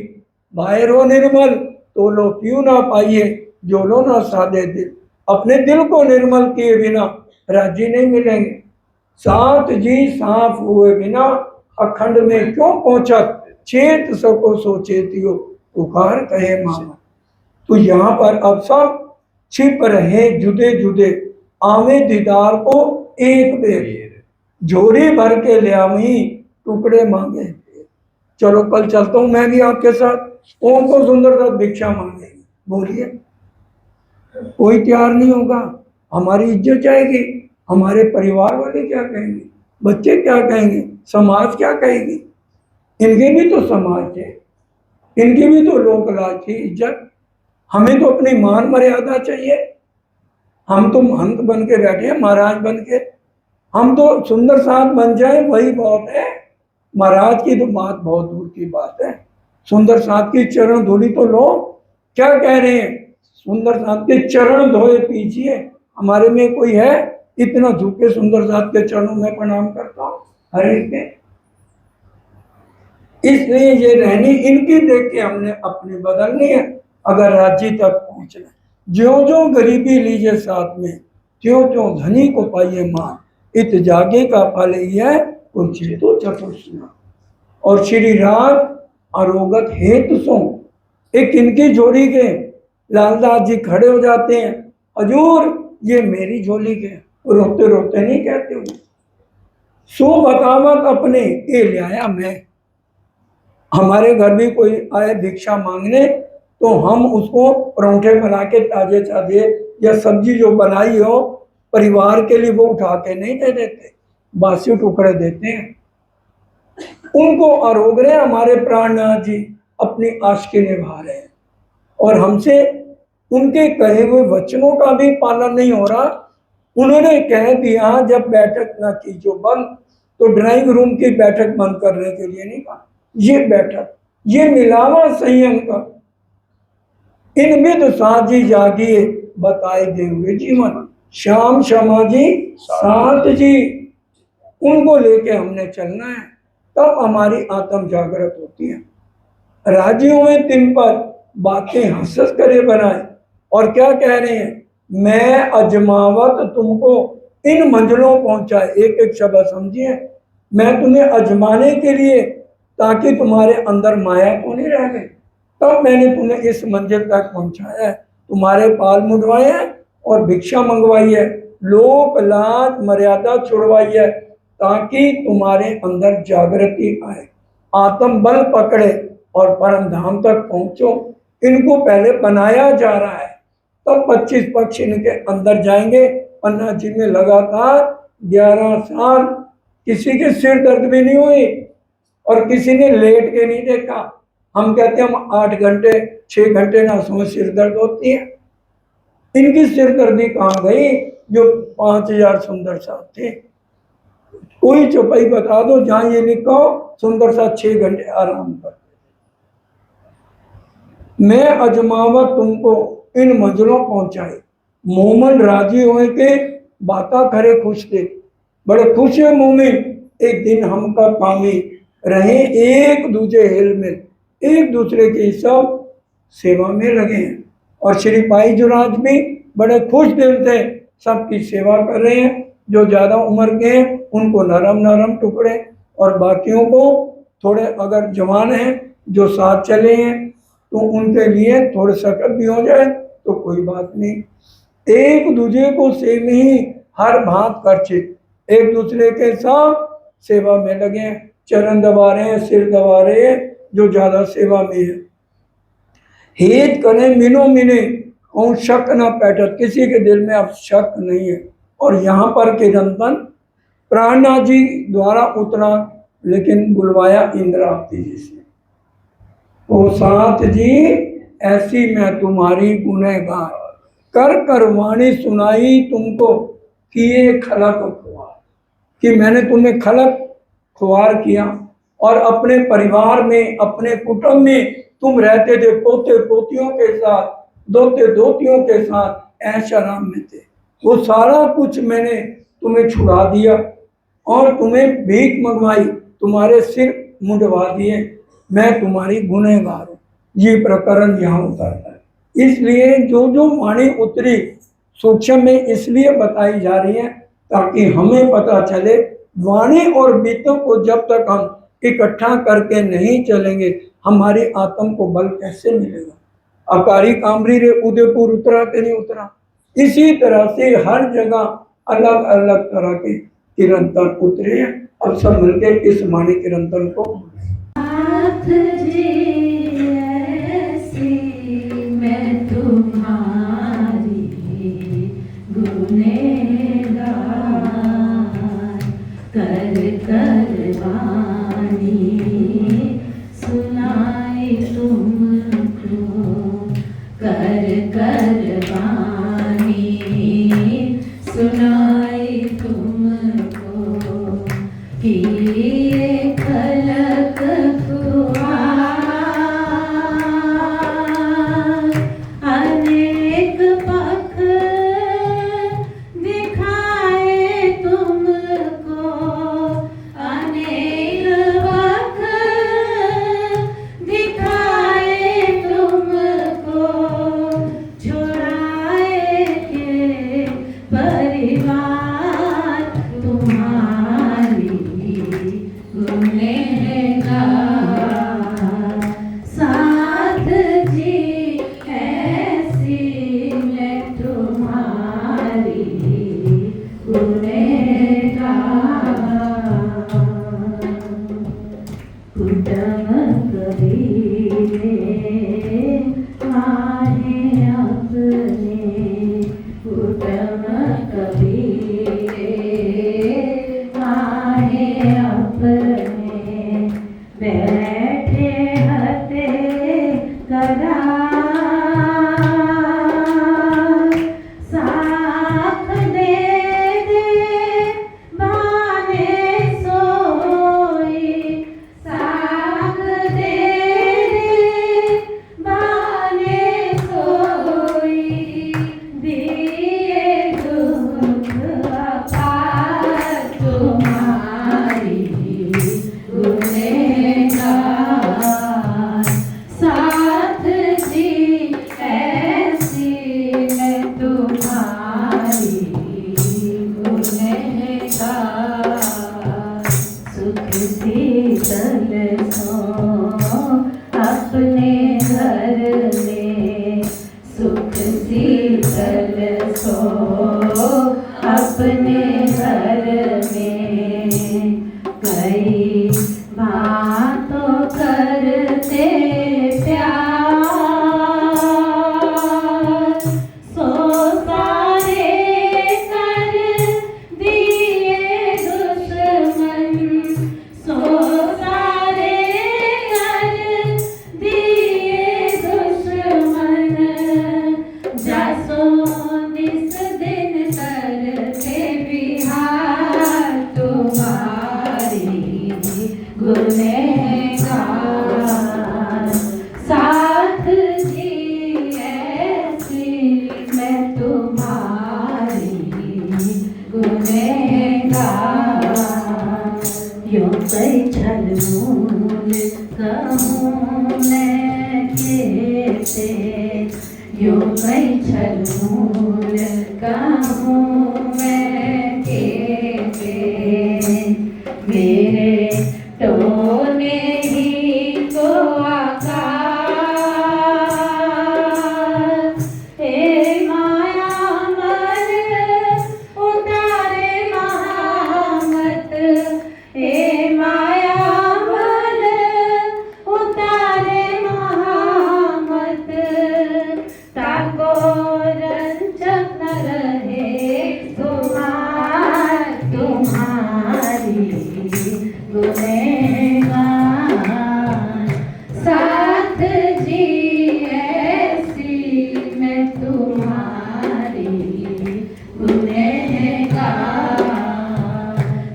बाहरो निर्मल तो लो क्यों ना पाइए, जो लो ना सादे दिल। अपने दिल को निर्मल किए बिना राजी नहीं मिलेंगे। सात जी साफ हुए बिना अखंड में क्यों पहुंचा, चेत सको सो चेतियो पुकार कहे मामा। तो यहाँ पर अब सब छिप रहे जुदे जुदे, आवे दीदार को एक बेर, झोरी भर के ले आवी टुकड़े मांगे। चलो कल चलता हूं मैं भी आपके साथ, कौन को सुंदर सा भिक्षा मांगेगी, बोलिए? कोई तैयार नहीं होगा। हमारी इज्जत जाएगी, हमारे परिवार वाले क्या कहेंगे, बच्चे क्या कहेंगे, समाज क्या कहेगी। इनके भी तो समाज है, इनकी भी तो लोक लाज की इज्जत। हमें तो अपनी मान मर्यादा चाहिए। हम तो महंत बन के बैठे हैं, महाराज बन के। हम तो सुंदर साथ बन जाए वही बहुत है। महाराज की तो बात बहुत दूर की बात है। सुंदर साथ की चरण धूली तो लो। क्या कह रहे हैं, सुंदर साथ के चरण धोए पीछिए। हमारे में कोई है इतना झुके सुंदर साथ के चरणों में प्रणाम करता हूं हर एक के। इसलिए ये रहनी इनकी देख के हमने अपनी बदलनी है अगर राज्य तक पहुंचना। ज्यो ज्यो गरीबी लीजिए साथ में, त्यों त्यों धनी को पाइए मान। इत जागे का फल है कुछ तो चतुर्षिया। और श्री राज अरोगत हेतु सो, एक इनकी झोली के लालदास जी खड़े हो जाते हैं, हजूर ये मेरी झोली के। रोते रोते नहीं कहते हुए, सो बतावत अपने ये ले आया मैं। हमारे घर भी कोई आए भिक्षा मांगने तो हम उसको परोंठे बना के ताजे ताजे या सब्जी जो बनाई हो परिवार के लिए वो उठा के नहीं दे देते, बासी टुकड़े देते हैं। उनको आरोग रहे हमारे प्राणनाथ जी, अपनी आशिकी निभा रहे हैं और हमसे उनके कहे हुए वचनों का भी पालन नहीं हो रहा। उन्होंने कह दिया जब बैठक ना की जो बंद, तो ड्राइंग रूम की बैठक बंद करने के लिए नहीं कहा। ये बैठक, ये मिलावा संयम का, इन विद साजी जागिए बताए दे हुए जीवन। श्याम श्यामा जी सात जी, उनको लेके हमने चलना है, तब हमारी आत्म जागृत होती है। राज्यों में तिन पर बातें हंस करे बनाए और क्या कह रहे हैं, मैं अजमावत तुमको इन मंजिलों पहुंचाए। एक एक शब्द समझिए, मैं तुम्हें अजमाने के लिए, ताकि तुम्हारे अंदर माया को नहीं रह गई, तब मैंने तुम्हें इस मंजिल तक पहुंचाया है। तुम्हारे पाल मुड़वाए हैं और भिक्षा मंगवाई है, लोक लाज मर्यादा छुड़वाई है, ताकि तुम्हारे अंदर जागृति आए, आत्म बल पकड़े और परम धाम तक पहुंचो। इनको पहले बनाया जा रहा है, तब 25 पक्ष इनके अंदर जाएंगे। पन्ना जी में लगातार 11 साल किसी के सिर दर्द भी नहीं हुई और किसी ने लेट के नहीं देखा। हम कहते हैं हम 8 घंटे 6 घंटे ना सोए सिर दर्द होती है, इनकी सिर दर्दी कहाँ गई जो 5000 सुंदर साथ थे। कोई चौपाई बता दो जहां ये लिखा हो सुंदर साथ 6 घंटे आराम कर। मैं अजमावत तुमको इन मंजिलों पहुंचाए, मोमन राजी हुए के बाता करे खुश थे। बड़े खुश है मोमिन एक दिन हम का पामी रहे एक दूसरे हिल में, एक दूसरे की सब सेवा में लगे हैं। और श्री भाई जुराज भी बड़े खुश दिल से सबकी सेवा कर रहे हैं। जो ज़्यादा उम्र के हैं उनको नरम नरम टुकड़े, और बाकियों को थोड़े अगर जवान हैं जो साथ चले हैं तो उनके लिए थोड़े सख्त भी हो जाए तो कोई बात नहीं। एक दूसरे को सेम ही हर भांत खर्चे, एक दूसरे के साथ सेवा में लगे हैं। चरण दबा रहे हैं, सिर दबा रहे हैं जो ज़्यादा सेवा में है। हेत करें मिनो मिने कौन शक ना पैठत, किसी के दिल में अब शक नहीं है। और यहाँ पर किरंतन प्राणनाथ जी द्वारा उतरा, लेकिन बुलवाया इंद्रावती जी से। ओ साथ जी ऐसी मैं तुम्हारी गुनहगार, कर कर वाणी सुनाई तुमको किए खलक खुआर, कि मैंने तुम्हें खलक खुआर किया और अपने परिवार में अपने कुटुंब में तुम रहते थे पोते पोतियों के साथ, दोते दोतियों के साथ ऐश आराम में थे। वो सारा कुछ मैंने तुम्हें छुड़ा दिया और तुम्हें भीख मंगवाई, तुम्हारे सिर मुंडवा दिए। मैं तुम्हारी गुनहगार हूँ। ये प्रकरण यहाँ उतरता है। इसलिए जो जो वाणी उतरी सूक्ष्म में इसलिए बताई जा रही है ताकि हमें पता चले वाणी और बीतों को जब तक हम इकट्ठा करके नहीं चलेंगे हमारी आत्म को बल कैसे मिलेगा। अकारी कामरी रे उदयपुर उतरा कि नहीं उतरा। इसी तरह से हर जगह अलग अलग तरह के किरंतन उतरे। अब सब मिलकर इस वाणी किरंतन को मूल कहूँ मैं केते, यो कई छल मूल कहूँ मैं केते, मेरे टोने ही को आकार, हे माया मन उतारे महामत, हे माया मन उतारे महामत, ताको रंजक न रहे तुम्हारी गुनहगार, साथ जी ऐसी मैं तुम्हारी गुनहगार,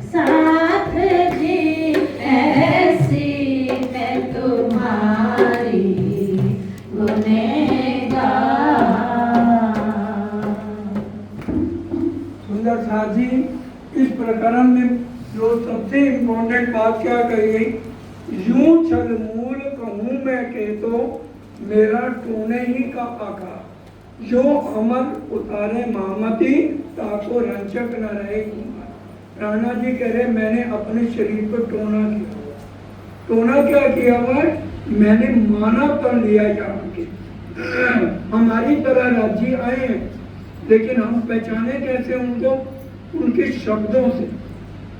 साथ जी ऐसी मैं तुम्हारी गुनहगार। सुंदर साथ जी, इस प्रकरण में जो सबसे इम्पोर्टेंट बात क्या कही गई, यूं छल मूल कहूँ मैं के तो मेरा टोने ही का आकार, जो अमर उतारे मामती ताको रंचक न रहे कुमार। राणा जी कह रहे मैंने अपने शरीर पर टोना किया। टोना क्या किया हुआ, मैंने मानव तन लिया यहाँ के, हमारी तरह राज्य आए हैं, लेकिन हम पहचाने कैसे उनको, उनके शब्दों से।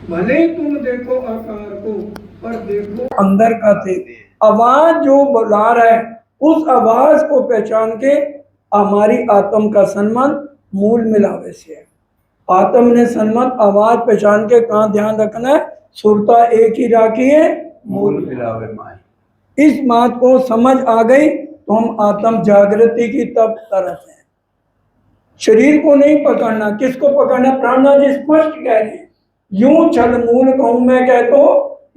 भले तुम देखो आकार को, पर देखो अंदर का थे। आवाज जो बुला रहा है, उस आवाज को पहचान के हमारी आत्म का संबंध मूल मिलावे से है। आत्म ने संबंध आवाज पहचान के कहाँ ध्यान रखना है, सुरता एक ही राखी है, मूल मिलावे माई। इस बात को समझ आ गई तो हम आत्म जागृति की तब तरफ है। शरीर को नहीं पकड़ना, किसको पकड़ना, प्राणनाथ जी स्पष्ट कह रहे हैं, यूं छल मूल कहूँ मैं कह तो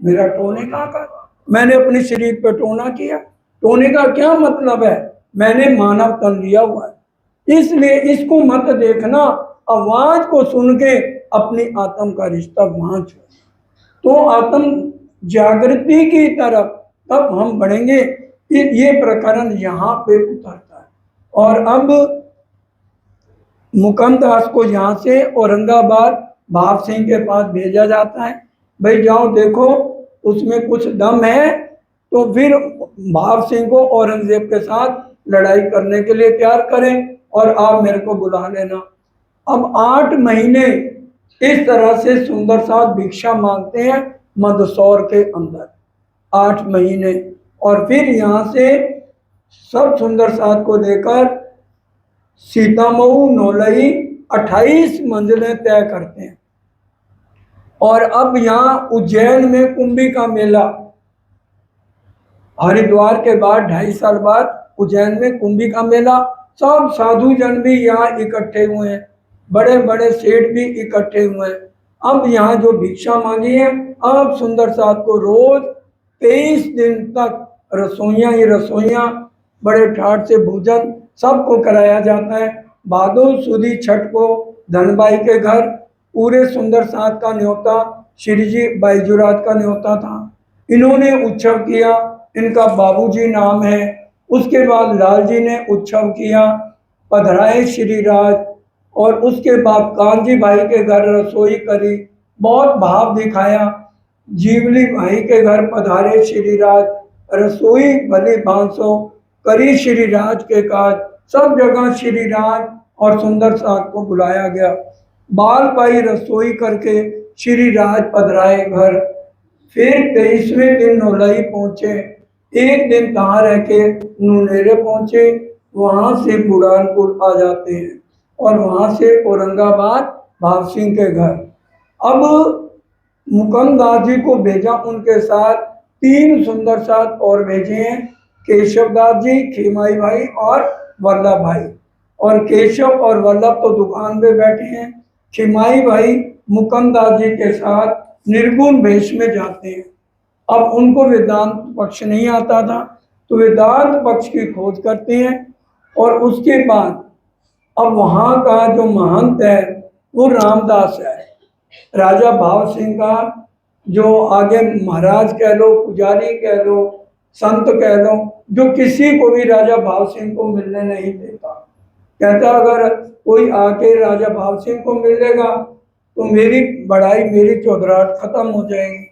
मेरा टोने का आकार, मैंने अपने शरीर पर टोना किया। टोने का क्या मतलब है, मैंने मानव तन लिया हुआ है, इसलिए इसको मत देखना, आवाज को सुन के अपनी आत्म का रिश्ता वहां छोड़, तो आत्म जागृति की तरफ तब हम बढ़ेंगे। ये प्रकरण यहाँ पे उतरता है। और अब मुकमदास को यहाँ से औरंगाबाद भाव सिंह के पास भेजा जाता है, भाई जाओ देखो उसमें कुछ दम है, तो फिर भाव सिंह को औरंगजेब के साथ लड़ाई करने के लिए तैयार करें और आप मेरे को बुला लेना। अब 8 महीने इस तरह से सुंदर साथ भिक्षा मांगते हैं मंदसौर के अंदर, 8 महीने, और फिर यहाँ से सब सुंदर साथ को लेकर सीतामऊ नौलई 28 मंजिलें तय करते हैं। और अब यहाँ उज्जैन में कुंभी का मेला, हरिद्वार के बाद 2.5 साल बाद उज्जैन में कुंभी का मेला, सब साधु जन भी यहाँ इकट्ठे हुए हैं, बड़े बड़े सेठ भी इकट्ठे हुए हैं। अब यहाँ जो भिक्षा मांगी है, अब सुंदर साथ को रोज 23 दिन तक रसोइयाँ ही रसोइयाँ, बड़े ठाट से भोजन सबको कराया जाता है। भादो सुदी छठ को धनबाई के घर पूरे सुंदर साथ का न्योता, श्री जी बाईजुरात का न्योता था, इन्होंने उत्सव किया, इनका बाबूजी नाम है। उसके बाद लाल जी ने उत्सव किया, पधराए श्री राज, और उसके बाद कांजी भाई के घर रसोई करी, बहुत भाव दिखाया। जीवली भाई के घर पधारे श्री राज, रसोई भली भांसो करी श्री राज के काज, सब जगह श्री राज और सुंदर साथ को बुलाया गया। बाल पाई रसोई करके श्री राज पधराए घर। फिर 23वें दिन नौलई पहुंचे, एक दिन कहाँ रह के नुनेरे पहुंचे, वहां से बुरहानपुर आ जाते हैं और वहां से औरंगाबाद भाव सिंह के घर। अब मुकमदास जी को भेजा, उनके साथ 3 सुंदर साथ और भेजे हैं, केशवदास जी, खीमाई भाई और वल्लभ भाई। और केशव और वल्लभ तो दुकान पे बैठे हैं, खीमाई भाई मुकमदास जी के साथ निर्गुण वेश में जाते हैं। अब उनको वेदांत पक्ष नहीं आता था, तो वेदांत पक्ष की खोज करते हैं। और उसके बाद अब वहाँ का जो महंत है वो रामदास है, राजा भाव सिंह का जो आगे महाराज कह लो, पुजारी कह लो, संत कह लो, जो किसी को भी राजा भाव सिंह को मिलने नहीं देता। कहता अगर कोई आके राजा भाव सिंह को मिलेगा तो मेरी बड़ाई, मेरी चौधराहट खत्म हो जाएगी।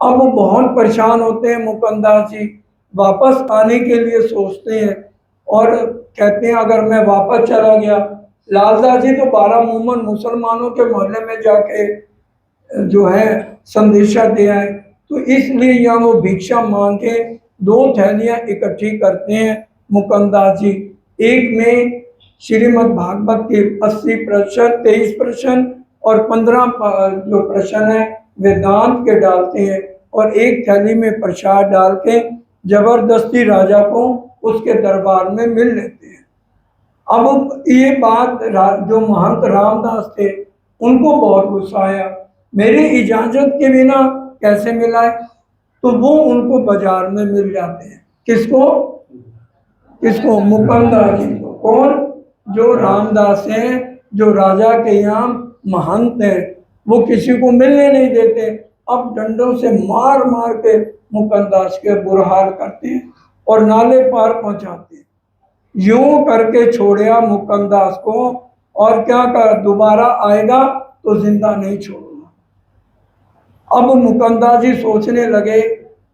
अब वो बहुत परेशान होते हैं। मुकुंददास जी वापस आने के लिए सोचते हैं और कहते हैं अगर मैं वापस चला गया, लालदास जी तो 12 मोमन मुसलमानों के मोहल्ले में जाके जो है संदेशा दे आए, तो इसलिए यहाँ वो भिक्षा मांग के 2 थैलियां इकट्ठी करते हैं मुकुंददास जी। एक में श्रीमद् भागवत के 80 प्रश्न, 23 प्रश्न और 15 जो प्रश्न है वेदांत के डालते हैं, और एक थैली में प्रसाद डाल के जबरदस्ती राजा को उसके दरबार में मिल लेते हैं। अब ये बात जो महंत रामदास थे उनको बहुत गुस्सा आया, मेरी इजाजत के बिना कैसे मिलाए, तो वो उनको बाजार में मिल जाते हैं। किसको? किसको? मुकुंददास जी को। कौन? जो रामदास हैं, जो राजा के यहाँ महंत हैं, वो किसी को मिलने नहीं देते। अब डंडों से मार मार के मुकुंददास के बुरा हाल करते हैं और नाले पार पहुंचाते हैं। यूं करके छोड़िया मुकुंददास को, और क्या कर, दोबारा आएगा तो जिंदा नहीं छोड़ूंगा। अब मुकुंददास जी सोचने लगे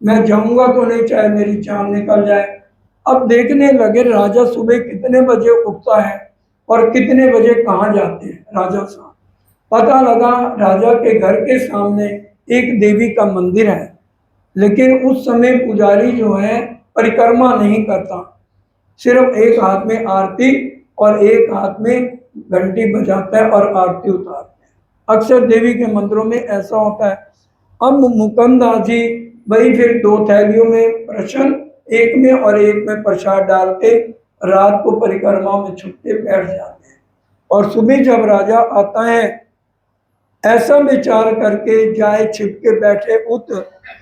मैं जाऊंगा तो नहीं, चाहे मेरी जान निकल जाए। अब देखने लगे राजा सुबह कितने बजे उठता है और कितने बजे कहाँ जाते हैं राजा साहब। पता लगा राजा के घर के सामने एक देवी का मंदिर है, लेकिन उस समय पुजारी जो है परिक्रमा नहीं करता, सिर्फ एक हाथ में आरती और एक हाथ में घंटी बजाता है और आरती उतारते हैं। अक्सर देवी के मंदिरों में ऐसा होता है। अब मुकुंददास जी वही फिर 2 थैलियों में प्रश्न, एक में और एक में प्रसाद डाल के रात को परिक्रमा में छुपके बैठ जाते हैं, और सुबह जब राजा आता है ऐसा विचार करके जाए छिपके बैठे उत,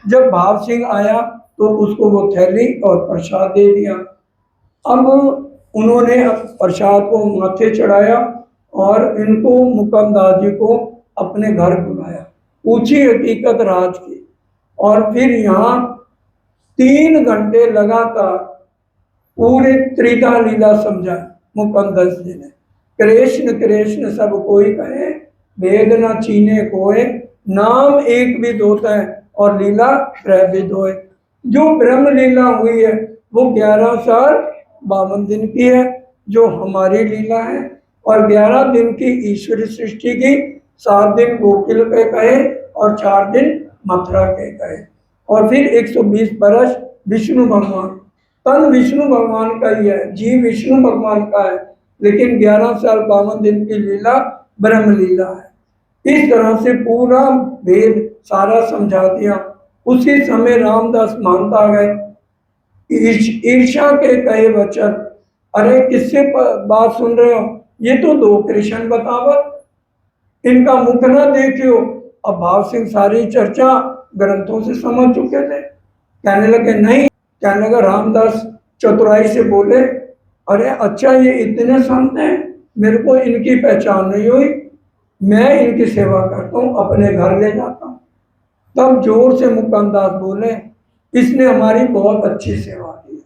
जब भाव सिंह आया तो उसको वो थैली और प्रसाद दे दिया। अब उन्होंने प्रसाद को माथे चढ़ाया और इनको मुकुंददास जी को अपने घर बुलाया, पूछी हकीकत राज की, और फिर यहाँ 3 घंटे लगातार पूरे त्रिधा लीला समझाई मुकुंददास जी ने। कृष्ण कृष्ण सब कोई कहे, भेद न चीने कोय, नाम एक विध होता है और लीला त्रैविध होए। जो ब्रह्म लीला हुई है वो 11 साल 52 दिन की है, जो हमारी लीला है, और 11 दिन की ईश्वरी सृष्टि की, 7 दिन गोकुल के कहे और 4 दिन मथुरा के कहे, और फिर 120 बरस विष्णु भगवान। तन विष्णु भगवान का ही है, जीव विष्णु भगवान का है, लेकिन 11 साल 52 दिन की लीला ब्रह्म लीला है। इस तरह से पूरा वेद सारा समझा दिया। उसी समय रामदास महंत आ गए। ईर्षा के कहे वचन, अरे किससे बात सुन रहे हो, ये तो 2 कृष्ण बतावत, इनका मुख न देखियो। अब भाव सिंह सारी चर्चा ग्रंथों से समझ चुके थे। कहने लगे नहीं, कहने लगा रामदास चतुराई से बोले, अरे अच्छा ये इतने संत हैं, मेरे को इनकी पहचान नहीं हुई, मैं इनकी सेवा करता हूँ, अपने घर ले जाता हूँ। तब जोर से मुकुंददास बोले, इसने हमारी बहुत अच्छी सेवा की,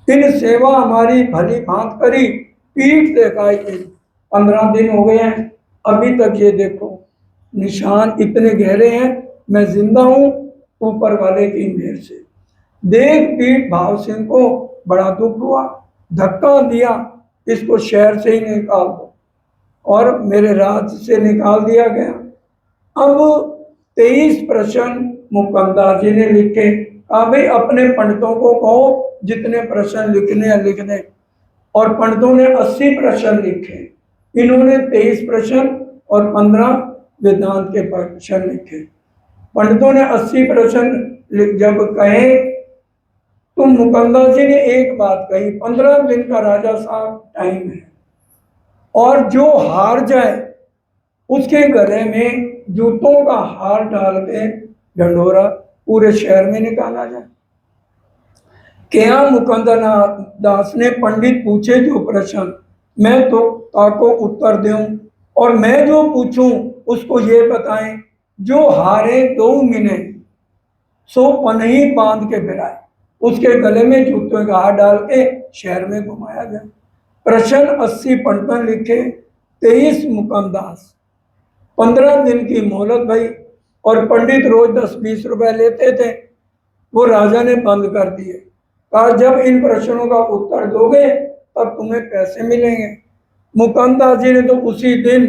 इन सेवा हमारी भली भांत करी, पीठ दिखाई दी। 15 दिन हो गए हैं, अभी तक ये देखो निशान इतने गहरे हैं, मैं जिंदा हूँ ऊपर वाले की मेहर से। देख पीठ भाव सिंह को बड़ा दुख हुआ, धक्का दिया, इसको शहर से ही निकाल दो, और मेरे राज्य से निकाल दिया गया। अब 23 प्रश्न मुकुंददास जी ने लिखे। कहा भाई अपने पंडितों को कहो जितने प्रश्न लिखने हैं लिख दें, और पंडितों ने 80 प्रश्न लिखे। इन्होंने 23 प्रश्न और 15 वेदांत के प्रश्न लिखे। पंडितों ने 80 प्रश्न जब कहे तो मुकुंददास जी ने एक बात कही, 15 दिन का राजा साहब टाइम है, और जो हार जाए उसके गले में जूतों का हार डाल के ढंढोरा पूरे शहर में निकाला जाए। क्या मुकुंददास ने पंडित पूछे जो प्रश्न, मैं तो ताको उत्तर दूं, और मैं जो पूछूं उसको ये बताएं जो हारे 2 महीने सो पनही बांध के फिराए, उसके गले में जूतों का हार डाल के शहर में घुमाया गया। प्रश्न 80 पंटन लिखे, 23 मुकमदास, 15 दिन की मोहलत भई, और पंडित रोज 10-20 रुपए लेते थे, वो राजा ने बंद कर दिए। कहा जब इन प्रश्नों का उत्तर दोगे तब तुम्हें पैसे मिलेंगे। मुकमदास जी ने तो उसी दिन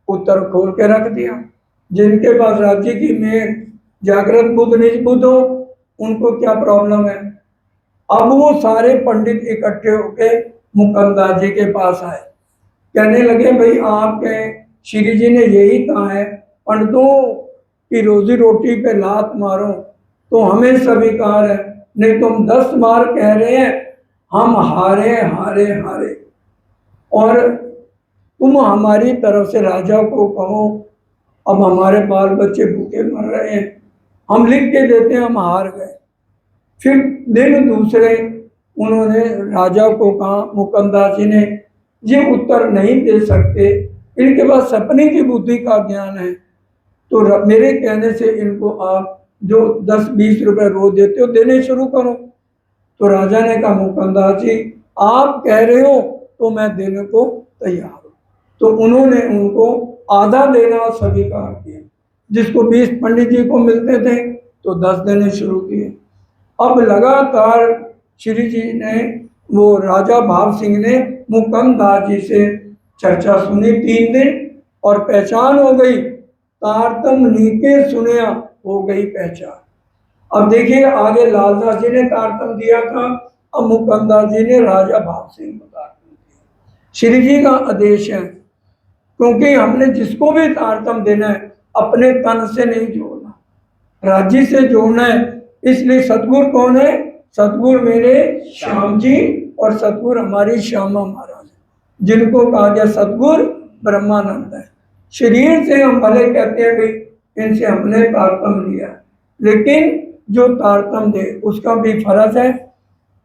उत्तर खोल के रख दिया। जिनके पास राज्य की मेहर, जागृत बुद्ध निज बुद्ध हो, उनको क्या प्रॉब्लम है। अब वो सारे पंडित इकट्ठे होके मुकमदास जी के पास आए, कहने लगे भाई आपके श्री जी ने यही कहा है, पंडितों की रोजी रोटी पे लात मारो तो हमें स्वीकार है, नहीं तुम 10 बार कह रहे हैं हम हारे हारे हारे, और तुम हमारी तरफ से राजा को कहो अब हमारे बाल बच्चे भूखे मर रहे हैं, हम लिख के देते हैं हम हार गए। फिर दिन दूसरे उन्होंने राजा को कहा, मुकमदास जी ने ये उत्तर नहीं दे सकते, इनके पास सपने की बुद्धि का ज्ञान है, तो मेरे कहने से इनको आप जो 10-20 रुपए रोज देते हो देने शुरू करो। तो राजा ने कहा मुकमदास जी आप कह रहे हो तो मैं देने को तैयार हूँ। तो उन्होंने उनको आधा देना स्वीकार किया, जिसको 20 पंडित जी को मिलते थे तो 10 देने शुरू किए। अब लगातार श्री जी ने, वो राजा भाव सिंह ने मुकमदास जी से चर्चा सुनी 3 दिन, और पहचान हो गई, तारतम नीके सुनिया हो गई पहचान। अब देखिए आगे लालदास जी ने तारतम दिया था, अब मुकमदास जी ने राजा भाव सिंह को तारतम दिया। श्री जी का आदेश है, क्योंकि हमने जिसको भी तारतम देना है अपने तन से नहीं जोड़ना, राज्य से जोड़ना है। इसलिए सतगुरु कौन है, सतगुरु मेरे श्याम जी और सतगुरु हमारी श्यामा महाराज, जिनको कहा गया सतगुरु ब्रह्मानंद है। शरीर से हम भले कहते हैं भाई इनसे हमने तारतम लिया, लेकिन जो तारतम दे उसका भी फर्ज है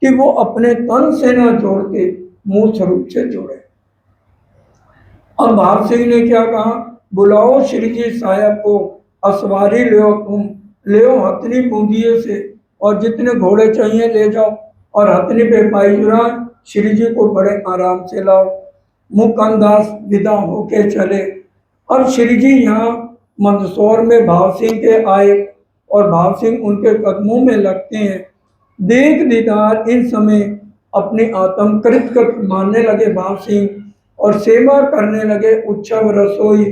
कि वो अपने तन से ना जोड़ के मूल स्वरूप से जोड़े। अब भाव सिंह ने क्या कहा, बुलाओ श्री जी साहब को, असवारी ले तुम, ले हथनी बूंदिए से, और जितने घोड़े चाहिए ले जाओ, और हथनी पे पाई जुरा श्री जी को बड़े आराम से लाओ। मुकमदास विदा होके चले। अब श्री जी यहाँ मंदसौर में भाव सिंह के आए, और भाव सिंह उनके कदमों में लगते हैं। देख दीदार इन समय अपनी आत्म कृत मानने लगे भाव सिंह, और सेवा करने लगे उत्सव रसोई।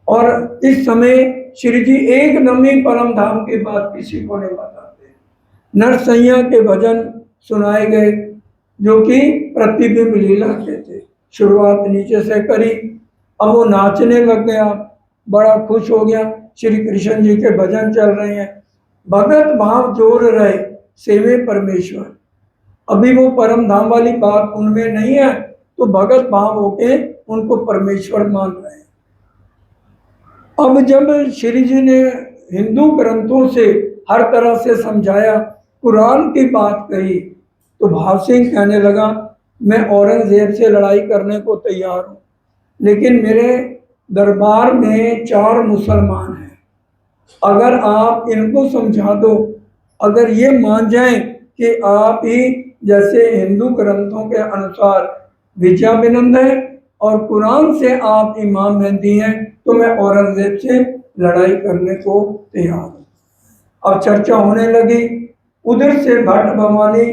और इस समय श्री जी एकदम ही परम धाम की बात किसी को नहीं बताते। नरसैया के भजन सुनाए गए, जो कि प्रतिबिंब लीला के थे। शुरुआत नीचे से करी, अब वो नाचने लग गया, बड़ा खुश हो गया। श्री कृष्ण जी के भजन चल रहे हैं, भगत भाव जोड़ रहे सेवे परमेश्वर। अभी वो परम धाम वाली बात उनमें नहीं है, तो भगत भाव होके उनको परमेश्वर मान रहे हैं। अब जब श्री जी ने हिंदू ग्रंथों से हर तरह से समझाया, कुरान की बात कही, तो भाव सिंह कहने लगा मैं औरंगजेब से लड़ाई करने को तैयार हूँ, लेकिन मेरे दरबार में 4 मुसलमान हैं, अगर आप इनको समझा दो, अगर ये मान जाएं कि आप ही जैसे हिंदू ग्रंथों के अनुसार विद्याविनंद है और कुरान से आप इमाम मेहदी हैं, तो मैं औरंगजेब से लड़ाई करने को तैयार हूँ। अब चर्चा होने लगी। उधर से भट्ट भवानी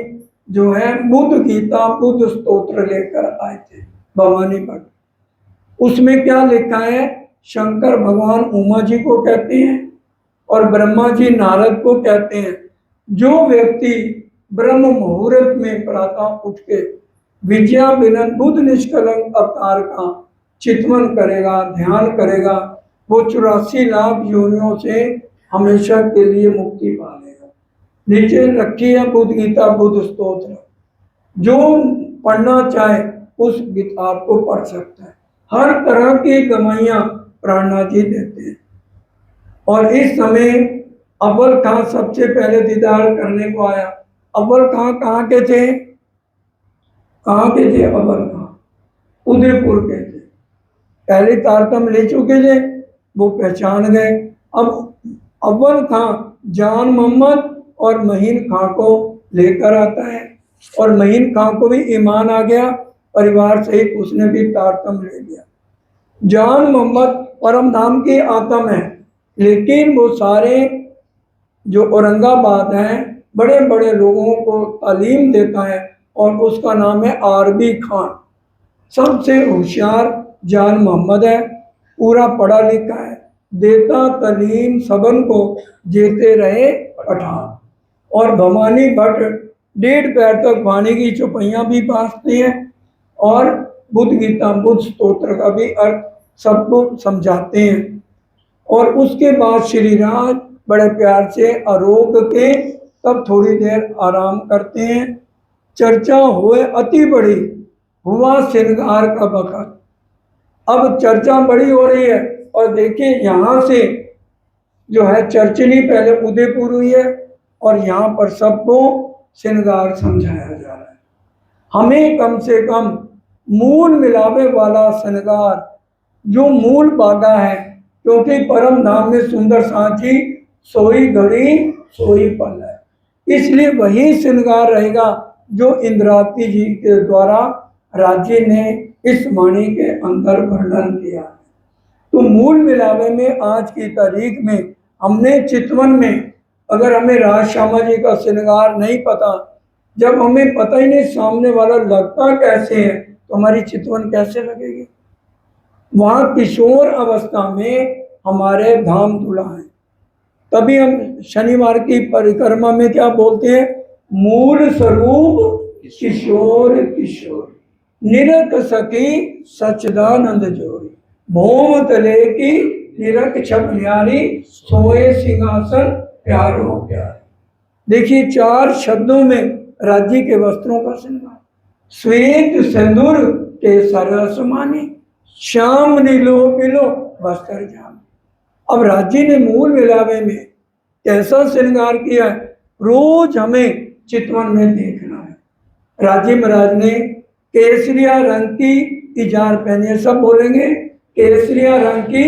जो है बुद्ध गीता बुद्ध स्तोत्र लेकर आए थे, भवानी भट्ट। उसमें क्या लिखा है, शंकर भगवान उमा जी को कहते हैं और ब्रह्मा जी नारद को कहते हैं। जो व्यक्ति ब्रह्म मुहूर्त में प्रातः उठ के विद्या बिनन बुद्ध निष्कलंक अवतार का चिंतन करेगा, ध्यान करेगा, वो 84 लाख योनियों से हमेशा के लिए मुक्ति पा लेगा। नीचे रखी है बुद्ध गीता बुद्ध स्तोत्र, जो पढ़ना चाहे उस किताब को पढ़ सकता है। हर तरह की गवाहियां प्राणनाथ जी देते हैं। और इस समय अव्वल खां सबसे पहले दीदार करने को आया। अव्वल खां कहाँ के थे? कहाँ के थे अव्वल खां? उदयपुर के थे। पहले तारतम ले चुके थे, वो पहचान गए। अब अव्वल खां जान मोहम्मद और महीन खां को लेकर आता है, और महीन खां को भी ईमान आ गया, परिवार सहित उसने भी तारतम ले लिया। जान मोहम्मद परम धाम की आत्म है, लेकिन वो सारे जो औरंगाबाद हैं बड़े बड़े लोगों को तालीम देता है, और उसका नाम है आरबी खान। सबसे होशियार जान मोहम्मद है, पूरा पढ़ा लिखा है, देता तालीम सबन को, जेते रहे पठान। और भवानी भट्ट 1.5 पैर तक वाणी की चौपाइयाँ भी बांटते हैं, और बुद्ध गीता बुद्ध स्तोत्र का भी अर्थ सबको समझाते हैं। और उसके बाद श्री राज बड़े प्यार से आरोग के तब थोड़ी देर आराम करते हैं। चर्चा हुए अति बड़ी, हुआ श्रृंगार का वक़्त। अब चर्चा बड़ी हो रही है, और देखिए यहाँ से जो है चर्चनी पहले उदयपुर हुई है, और यहाँ पर सबको श्रृंगार समझाया जा रहा है। हमें कम से कम मूल मिलावे वाला श्रृंगार, जो मूल बाधा है, क्योंकि परम धाम में सुंदर साथी सोई घड़ी सोई पल है, इसलिए वही श्रृंगार रहेगा जो इंद्रावती जी के द्वारा राज्य ने इस वाणी के अंदर वर्णन किया। तो मूल मिलावे में आज की तारीख में हमने चितवन में, अगर हमें राज श्यामा जी का श्रृंगार नहीं पता, जब हमें पता ही नहीं सामने वाला लगता कैसे है, तो हमारी चितवन कैसे लगेगी। वहाँ किशोर अवस्था में हमारे धाम धुला है, तभी हम शनिवार की परिक्रमा में क्या बोलते हैं, मूल स्वरूप किशोर किशोर, निरख सखी सच्चिदानंद जोरी, भौम तले की निरख छप न्यारी, सोए सिंहासन प्यारो प्यार। देखिए 4 शब्दों में राज्य के वस्त्रों का श्रृंगार, श्वेत सिंदूर के सरसमानी, श्याम नीलो पिलो वस्त्र जाम। अब राज्य ने मूल मिलावे में कैसा श्रृंगार किया है, रोज हमें चितवन में देखना है। राज्य महाराज ने केसरिया रंग की इजार पहनी है, सब बोलेंगे केसरिया रंग की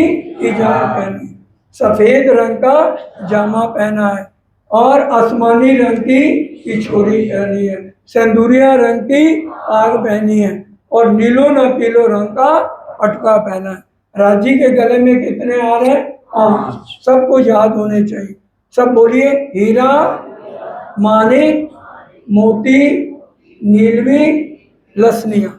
इजार पहनी, सफेद रंग का जामा पहना है, और आसमानी रंग की पिछोरी पहनी है, सिंदूरिया रंग की आग पहनी है, और नीलो न पीलो रंग का पटका पहना है। राज्य के गले में कितने हार हैं, 5, सबको याद होने चाहिए। सब बोलिए, हीरा मानिक मोती नीलवी लसनिया।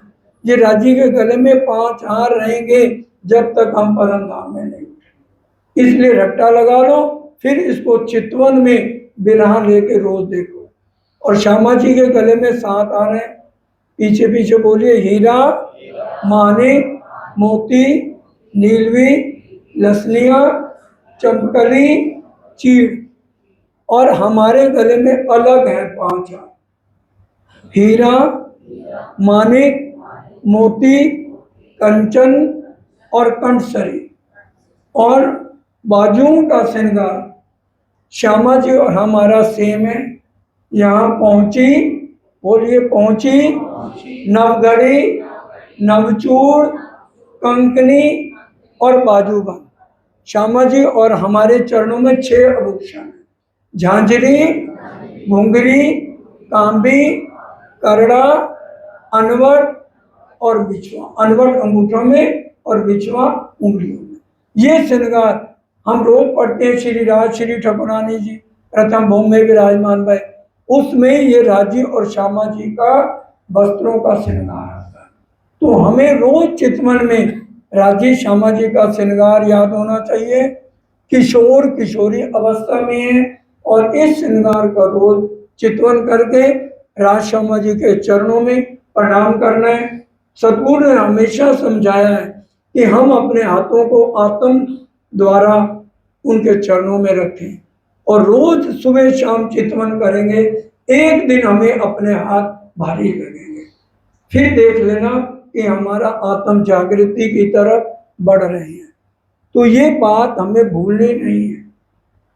ये राज्य के गले में 5 हार रहेंगे जब तक हम परम धाम में नहीं उठे। इसलिए रट्टा लगा लो, फिर इसको चितवन में बिरहा लेके रोज देखो। और श्यामा जी के गले में 7 हार हैं, पीछे पीछे बोलिए, हीरा मानिक मोती नीलवी लसनिया चंपकली चीड़। और हमारे गले में अलग है 5 हार, हीरा मानिक मोती कंचन और कंठसरी। और बाजुओं का श्रृंगार श्यामा जी और हमारा सेम है। यहाँ पहुंची, बोलिए पहुंची, नवगढ़ी नवचूड़ कंकनी और बाजूबंद। श्यामा जी और हमारे चरणों में 6 आभूषण हैं, झांझरी घुंघरी कांबी करड़ा अनवट और बिछुआ। अनवट अंगूठों में और बिछुआ उंगलियों में। ये श्रृंगार हम रोज पढ़ते हैं, श्री राज श्री ठकुरानी जी प्रथम भूमि में विराजमान भय, उसमें ये राजी और श्यामा जी का वस्त्रों का श्रृंगार आता है। तो हमें रोज चितवन में राजी श्यामा जी का श्रृंगार याद होना चाहिए। किशोर किशोरी अवस्था में है, और इस श्रृंगार का रोज चितवन करके राज श्यामा जी के चरणों में प्रणाम करना है। सतगुरु ने हमेशा समझाया है कि हम अपने हाथों को आत्म द्वारा उनके चरणों में रखें, और रोज सुबह शाम चितवन करेंगे। एक दिन हमें अपने हाथ भारी लगेंगे, फिर देख लेना कि हमारा आत्म जागृति की तरफ बढ़ रहे हैं। तो ये बात हमें भूलनी नहीं है।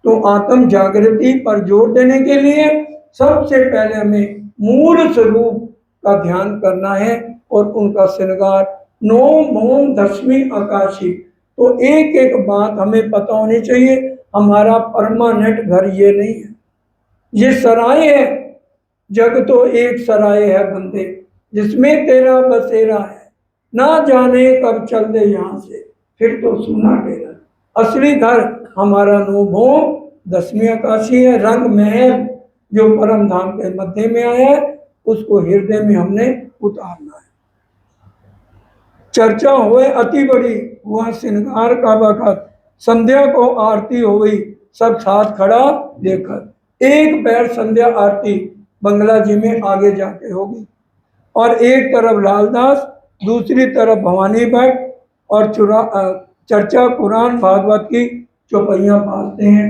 तो आत्म जागृति पर जोर देने के लिए सबसे पहले हमें मूल स्वरूप का ध्यान करना है, और उनका श्रृंगार 9 मोम 10वीं आकाशी तो एक एक बात हमें पता होनी चाहिए, हमारा परमानेंट घर ये नहीं है, ये सराय है। जग तो एक सराय है बंदे, जिसमें तेरा बसेरा है, ना जाने कब चल दे यहाँ से, फिर तो सुना डेरा। असली घर हमारा नोभों 10वीं आकाशी है, रंग महल जो परम धाम के मध्य में आया है, उसको हृदय में हमने उतारना है। चर्चा हुए अति बड़ी, हुआ श्रृंगार का वक़्त, संध्या को आरती हो गई, सब साथ खड़ा देखकर। एक पैर संध्या आरती बंगला जी में आगे जाके होगी, और एक तरफ लालदास, दूसरी तरफ भवानी भट्ट, और चर्चा कुरान भागवत की चौपैया पालते हैं।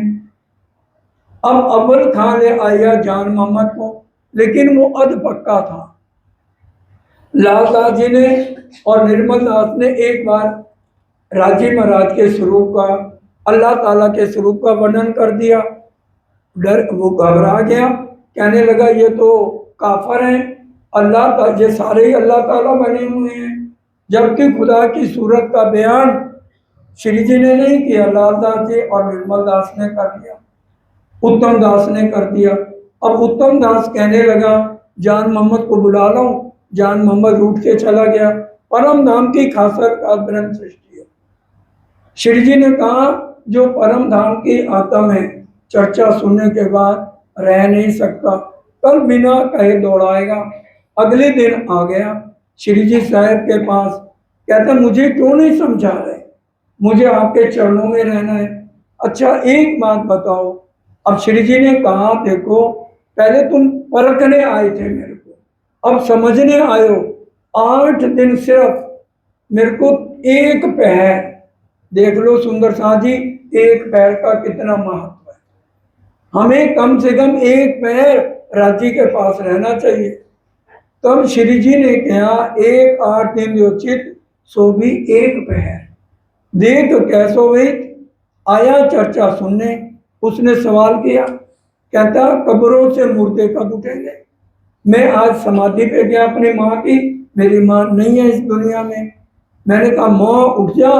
अब अव्वल खां ले आया जान मोहम्मद को, लेकिन वो अध पक्का था। लालदास जी ने और निर्मल दास ने एक बार राजी महाराज के स्वरूप का, अल्लाह ताला के स्वरूप का वर्णन कर दिया। डर, वो घबरा गया, कहने लगा ये तो काफर हैं, अल्लाह, ये सारे ही अल्लाह ताला बने हुए हैं, जबकि खुदा की सूरत का बयान श्री जी ने नहीं किया, लालदास जी और निर्मल दास ने कर दिया, उत्तम दास ने कर दिया। अब उत्तम दास कहने लगा जान मोहम्मद को बुला लो, जान मोहम्मद उठ के चला गया। परम धाम की खासर का ब्रह्म सृष्टि है। श्री जी ने कहा जो परम धाम की आत्मा है, चर्चा सुनने के बाद रह नहीं सकता, कल बिना कहे दौड़ाएगा। अगले दिन आ गया श्री जी साहब के पास, कहता मुझे क्यों नहीं समझा रहे, मुझे आपके चरणों में रहना है। अच्छा एक बात बताओ। अब श्री जी ने कहा देखो, पहले तुम परखने आए थे मेरे को, अब समझने आए हो। 8 दिन सिर्फ मेरे को एक पैर, देख लो सुंदर साथ जी, एक पैर का कितना महत्व है। हमें कम से कम एक पैर राजी के पास रहना चाहिए। तब श्री जी ने कहा 1 8 दिन जो चित सो भी एक पैर, देख कैसो वे आया चर्चा सुनने। उसने सवाल किया, कहता कब्रों से मुर्दे कब उठेंगे। मैं आज समाधि पे गया अपनी माँ की, मेरी माँ नहीं है इस दुनिया में। मैंने कहा माँ उठ जा,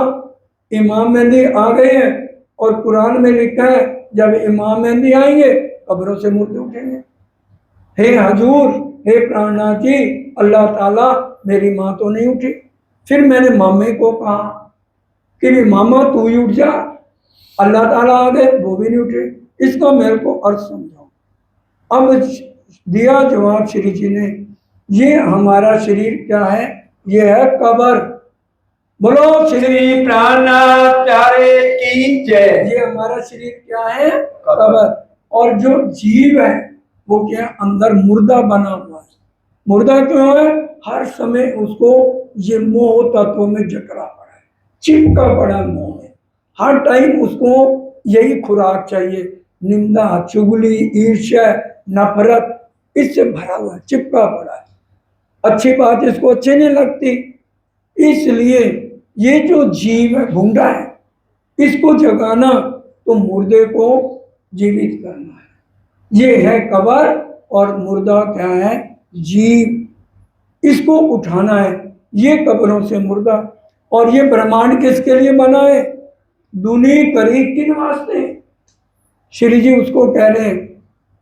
इमाम मेहंदी आ गए हैं, और कुरान में लिखा है जब इमाम मेहंदी आएंगे कब्रों से मुर्दे उठेंगे। हे हजूर, हे प्राणनाथ जी, अल्लाह ताला मेरी माँ तो नहीं उठी। फिर मैंने मामे को कहा कि मामा तू ही उठ जा, अल्लाह ताला आ गए वो भी नहीं उठे। इसका मेरे को अर्थ समझाओ। अब दिया जवाब श्री जी ने, ये हमारा शरीर क्या है, ये है कब्र। बोलो श्री प्राणनाथ प्यारे की जय। ये हमारा शरीर क्या है, कब्र। और जो जीव है वो क्या, अंदर मुर्दा बना हुआ है। मुर्दा क्यों है, हर समय उसको ये मोह तत्वों में जकड़ा पड़ा है, चिपका पड़ा मोह में। हर टाइम उसको यही खुराक चाहिए, निंदा, चुगली, ईर्ष्या, नफरत, इससे भरा हुआ, चिपका पड़ा है। अच्छी बात इसको अच्छी नहीं लगती। इसलिए ये जो जीव है, भूंडा है, इसको जगाना तो मुर्दे को जीवित करना है। ये है कब्र, और मुर्दा क्या है, जीव। इसको उठाना है, ये कब्रों से मुर्दा। और ये ब्रह्मांड किसके लिए बना है, दुनी करी किन वास्ते। श्री जी उसको कह रहे हैं,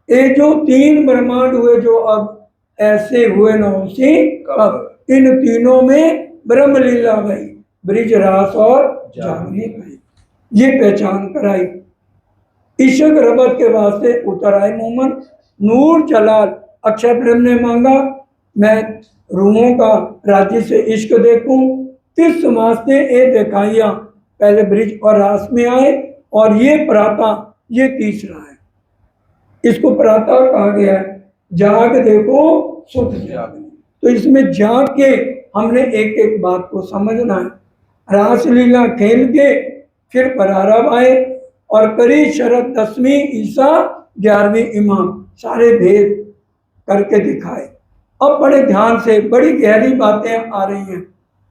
ये जो 3 ब्रह्मांड हुए जो अब ऐसे हुए न उसी कब, इन तीनों में ब्रह्म लीला गई, ब्रिज रास और जागनी गई, ये पहचान कराई। इश्क रबत के वास्ते उतर आए मोमन, नूर जलाल अक्षय प्रेम ने मांगा, मैं रूहों का राज्य से इश्क देखूं। किस वास्ते ए दिखाइया, पहले ब्रिज और रास में आए, और ये प्राता, ये तीसरा है। इसको प्राता कहा गया है, जाग देखो सुख जागने। तो इसमें जाग के हमने एक एक बात को समझना है। रासलीला खेल के फिर परारब आए, और करी शरद 10वीं ईसा 11वीं इमाम, सारे भेद करके दिखाए। अब बड़े ध्यान से बड़ी गहरी बातें आ रही हैं।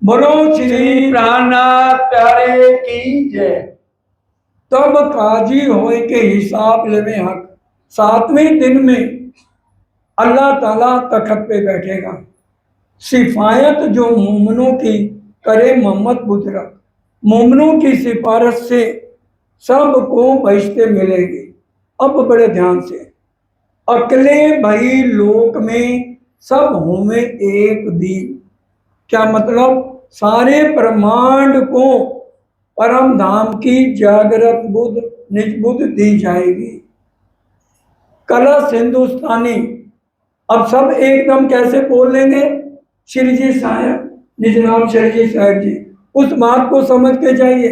बोलो श्री प्राणनाथ प्यारे की जय। तब काजी होए के हिसाब लेवे हक, 7वें दिन में अल्लाह ताला तखत पे बैठेगा। सिफायत जो मोमनों की करे मोहम्मद बुजरक, मोमनों की सिफारिश से सबको बहिश्ते मिलेगी। अब बड़े ध्यान से, अकेले भई लोक में सब होमे एक दिन। क्या मतलब? सारे ब्रह्मांड को परम धाम की जागृत बुद्ध निज बुद्ध दी जाएगी। कलश हिंदुस्तानी, अब सब एकदम कैसे बोल लेंगे? श्री जी साहब, निज नाम श्री जी साहब जी, उस बात को समझ के जाइए।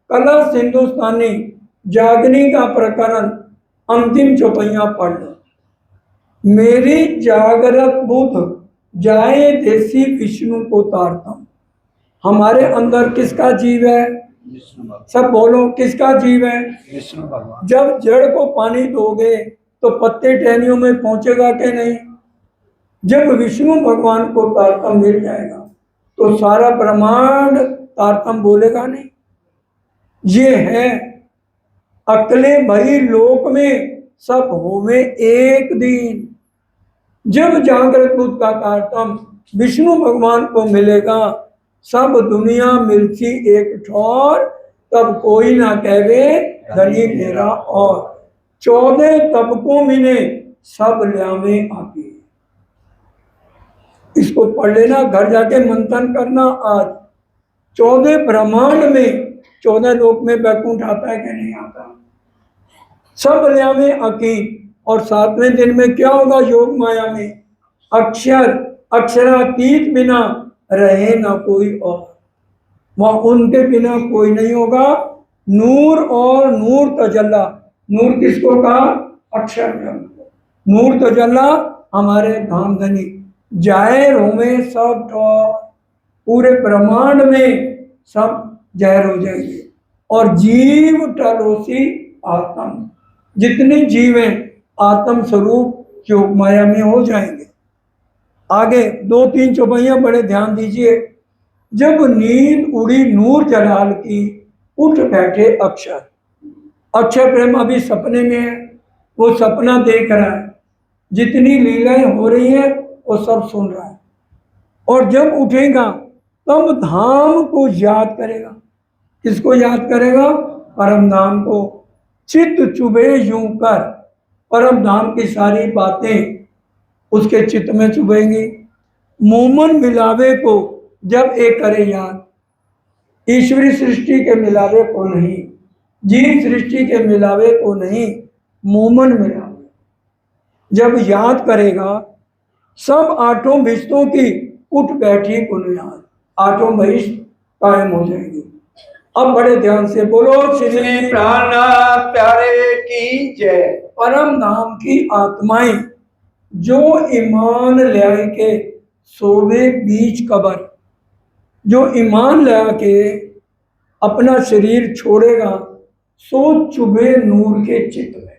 कलश हिंदुस्तानी जागने का प्रकरण अंतिम चौपैया पढ़ लो। मेरी जागृत बुद्ध जाए देसी विष्णु को तारतम। हमारे अंदर किसका जीव है? विष्णु भगवान। सब बोलो, किसका जीव है? विष्णु भगवान। जब जड़ को पानी दोगे तो पत्ते टहनियों में पहुंचेगा कि नहीं? जब विष्णु भगवान को तारतम मिल जाएगा तो सारा ब्रह्मांड तारतम बोलेगा नहीं। ये है अकेले भई लोक में सब होवे एक दिन। जब जागृत बुद्ध का तारतम विष्णु भगवान को मिलेगा, सब दुनिया मिलती एक ठौर, तब कोई ना कहवे धनी मेरा और। 14 तबकों में सब ल्यावे आगे। इसको पढ़ लेना, घर जाके मंथन करना। आज 14 ब्रह्मांड में 14 लोक में वैकुंठ आता है कि नहीं आता? सब ल्यावे आकी। और 7वें दिन में क्या होगा? योग माया में अक्षर अक्षरातीत बिना रहे ना कोई और। वहां उनके बिना कोई नहीं होगा। नूर और नूर तजल्ला। नूर किसको कहा? अक्षर ब्रह्म। नूर तजल्ला हमारे धाम धनी। जाहिर होवे सब ठौर, पूरे ब्रह्मांड में सब जाहिर हो जाएंगे। और जीव टलोसी आत्म, जितने जीव हैं आत्म स्वरूप योग माया में हो जाएंगे। आगे 2-3 चौपाइयां बड़े ध्यान दीजिए। जब नींद उड़ी नूर जलाल की, उठ बैठे अक्षर। अक्षर प्रेम अभी सपने में है, वो सपना देख रहा है, जितनी लीलाएं हो रही हैं वो सब सुन रहा है। और जब उठेगा तब धाम को याद करेगा। किसको याद करेगा? परम धाम को। चित्त चुभे यूं कर, परम धाम की सारी बातें उसके चित्त में चुभेंगी। मोमन मिलावे को जब एक करे याद, ईश्वरी सृष्टि के मिलावे को नहीं, जीव सृष्टि के मिलावे को नहीं, मोमन मिलावे जब याद करेगा, सब आठों भिष्टों की उठ बैठी बुनियाद। आठों भिष्ट कायम हो जाएंगे। अब बड़े ध्यान से बोलो श्री प्राण प्यारे की जय। परम धाम की आत्माएं जो ईमान ले के सोवे बीच कबर, जो ईमान ले के अपना शरीर छोड़ेगा, सो चुभे नूर के चित्त में।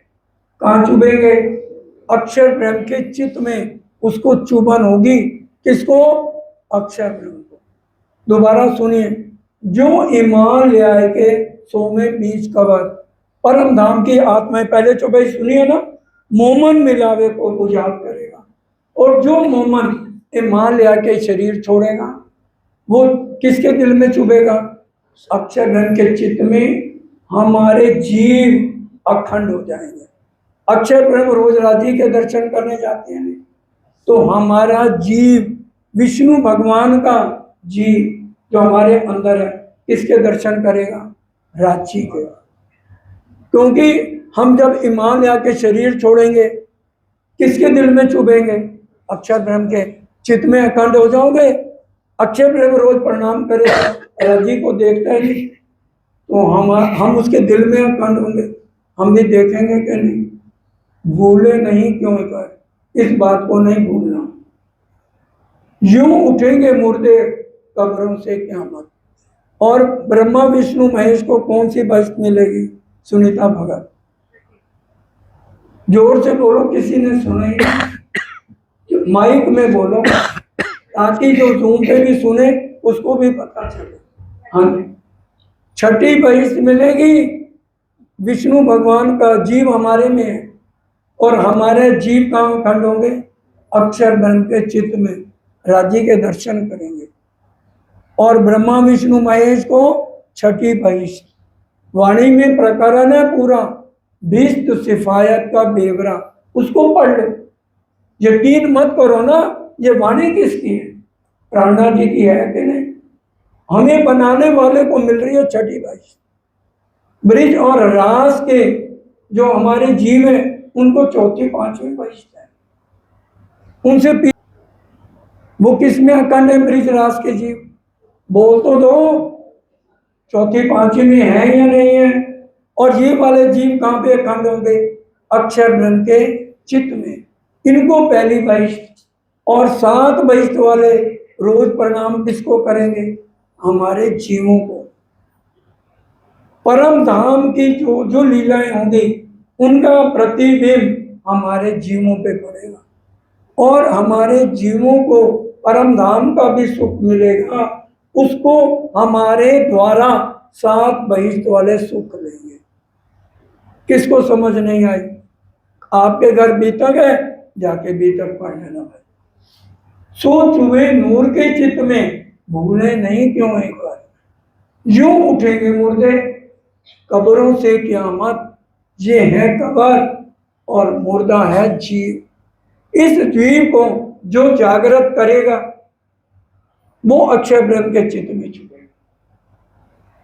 कहाँ चुभेंगे? अक्षर ब्रह्म के चित्त में उसको चुभन होगी। किसको? अक्षर ब्रह्म को। दोबारा सुनिए। जो ईमान ले आए के सोमे बीच कबर, परम धाम की आत्माएं, पहले चौपाई सुनिए ना, मोमन मिलावे को उजागर करेगा। और जो मोमन ईमान ले आके शरीर छोड़ेगा, वो किसके दिल में चुभेगा? अक्षर ब्रह्म के चित्त में। हमारे जीव अखंड हो जाएंगे। अक्षर ब्रह्म रोज राधि के दर्शन करने जाते हैं, तो हमारा जीव विष्णु भगवान का जीव जो हमारे अंदर है, किसके दर्शन करेगा? राची के। क्योंकि हम जब ईमान ले आके शरीर छोड़ेंगे, किसके दिल में चुभेंगे? अक्षर ब्रह्म के चित्त में अखंड हो जाओगे। अक्षर ब्रह्म रोज प्रणाम करेगा, राजी को देखता है नहीं, तो हम उसके दिल में अखंड होंगे। हम भी देखेंगे कि नहीं? भूले नहीं क्यों कर, इस बात को नहीं भूलना। यूं उठेंगे मुर्दे कब्रों से क़यामत। और ब्रह्मा विष्णु महेश को कौन सी बस्त मिलेगी? सुनीता भगत। जोर से बोलो, किसी ने सुना ही नहीं। माइक में बोलो ताकि जो जूम पे भी सुने उसको भी पता चले। हाँ, छठी बहिष्ठ मिलेगी। विष्णु भगवान का जीव हमारे में है और हमारे जीव काम खंड होंगे। अक्षर ब्रह्म के चित्त में, राजी के दर्शन करेंगे। और ब्रह्मा विष्णु महेश को छठी बहिष्ठ। वाणी में प्रकरण है पूरा, भीष्ट सिफायत का बेवरा, उसको पढ़ लो। यकीन मत करो ना, ये वाणी किसकी है? प्राणा जी की है कि नहीं? हमें बनाने वाले को मिल रही है छठी बहिष्ठ। ब्रिज और रास के जो हमारे जीव है उनको चौथी पांचवी बहिष्ठ है। उनसे वो किस में अखंड है? ब्रिज रास के जीव बोल तो दो, चौथी पांचवी में है या नहीं है? और ये वाले जीव कहाँ पे अखंड होंगे? अक्षर ब्रह्म के चित्त में। इनको पहली बहिष्ठ। और 7 बहिष्ठ वाले रोज प्रणाम किसको करेंगे? हमारे जीवों को। परम धाम की जो जो लीलाएं होंगी उनका प्रतिबिंब हमारे जीवों पे पड़ेगा, और हमारे जीवों को परम धाम का भी सुख मिलेगा। उसको हमारे द्वारा 7 बहिष्ठ वाले सुख लेंगे। किसको समझ नहीं आई? आपके घर बीतक है, जाके बीतक पढ़ लेना भाई। सो चुहे नूर के चित्त में, भूले नहीं क्यों एक बार। यूं उठेंगे मुर्दे कब्रों से क़यामत, ये है कब्र और मुर्दा है जीव। इस जीव को जो जागृत करेगा वो अक्षय ब्रह्म के चित्त में छुपेगा।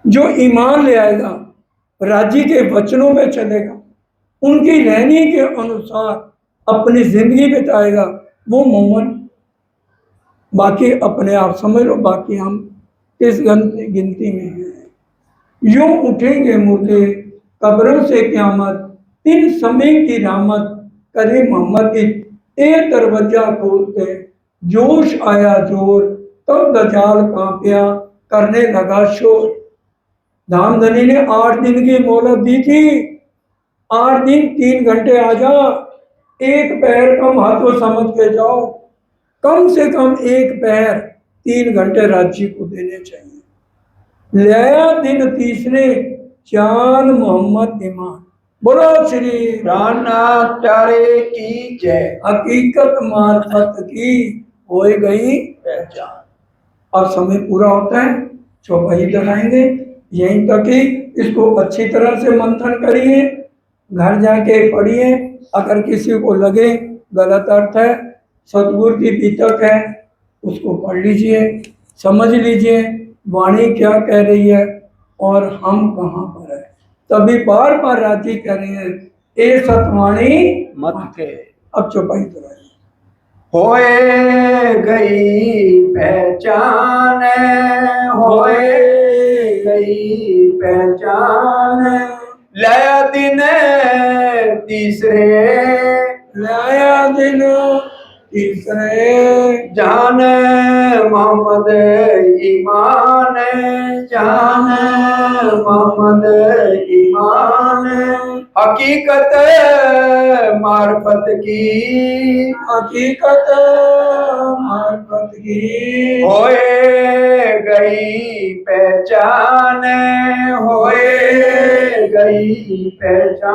जो ईमान ले आएगा, राजी के वचनों में चलेगा, उनकी रहनी के अनुसार अपनी जिंदगी बिताएगा, वो मोमन। बाकी अपने आप समझ लो, बाकी हम किस गिनती में हैं। यूं उठेंगे मुर्दे कब्रों से क़यामत, 3 समय की रामत करे मोहम्मद की। एक दरवाजा खोलते जोश आया जोर, तब दजाल कांपिया करने लगा शोर। धामधनी ने 8 दिन की मोहलत दी थी। 8 दिन 3 घंटे आ जा, एक पैर कम हाथों समझ के जाओ। कम से कम एक पैर 3 घंटे राज्य को देने चाहिए। लिया दिन तीसरे चांद मोहम्मद ईमान। बोलो श्री प्राणनाथ प्यारे की जय। हकीकत मार्फत की हो गई पहचान। अब समय पूरा होता है, चौपाई लगाएंगे यहीं तक ही। इसको अच्छी तरह से मंथन करिए, घर जाके पढ़िए। अगर किसी को लगे गलत अर्थ है, सतगुरु की बीतक है, उसको पढ़ लीजिए, समझ लीजिए वाणी क्या कह रही है और हम कहाँ पर है। तभी बार बार राजी कह रहे हैं, ए सतवाणी मत के। अब चौपाई कराइए। होए गई पहचान, होए गई पहचान। लाया दिन तीसरे, लाया दिन तीसरे, जान मोहम्मद ईमान, जान मोहम्मद ईमान। हकीकत मार्फत की, हकीकत मार्फत की होए गई पहचान, होए गई पहचान।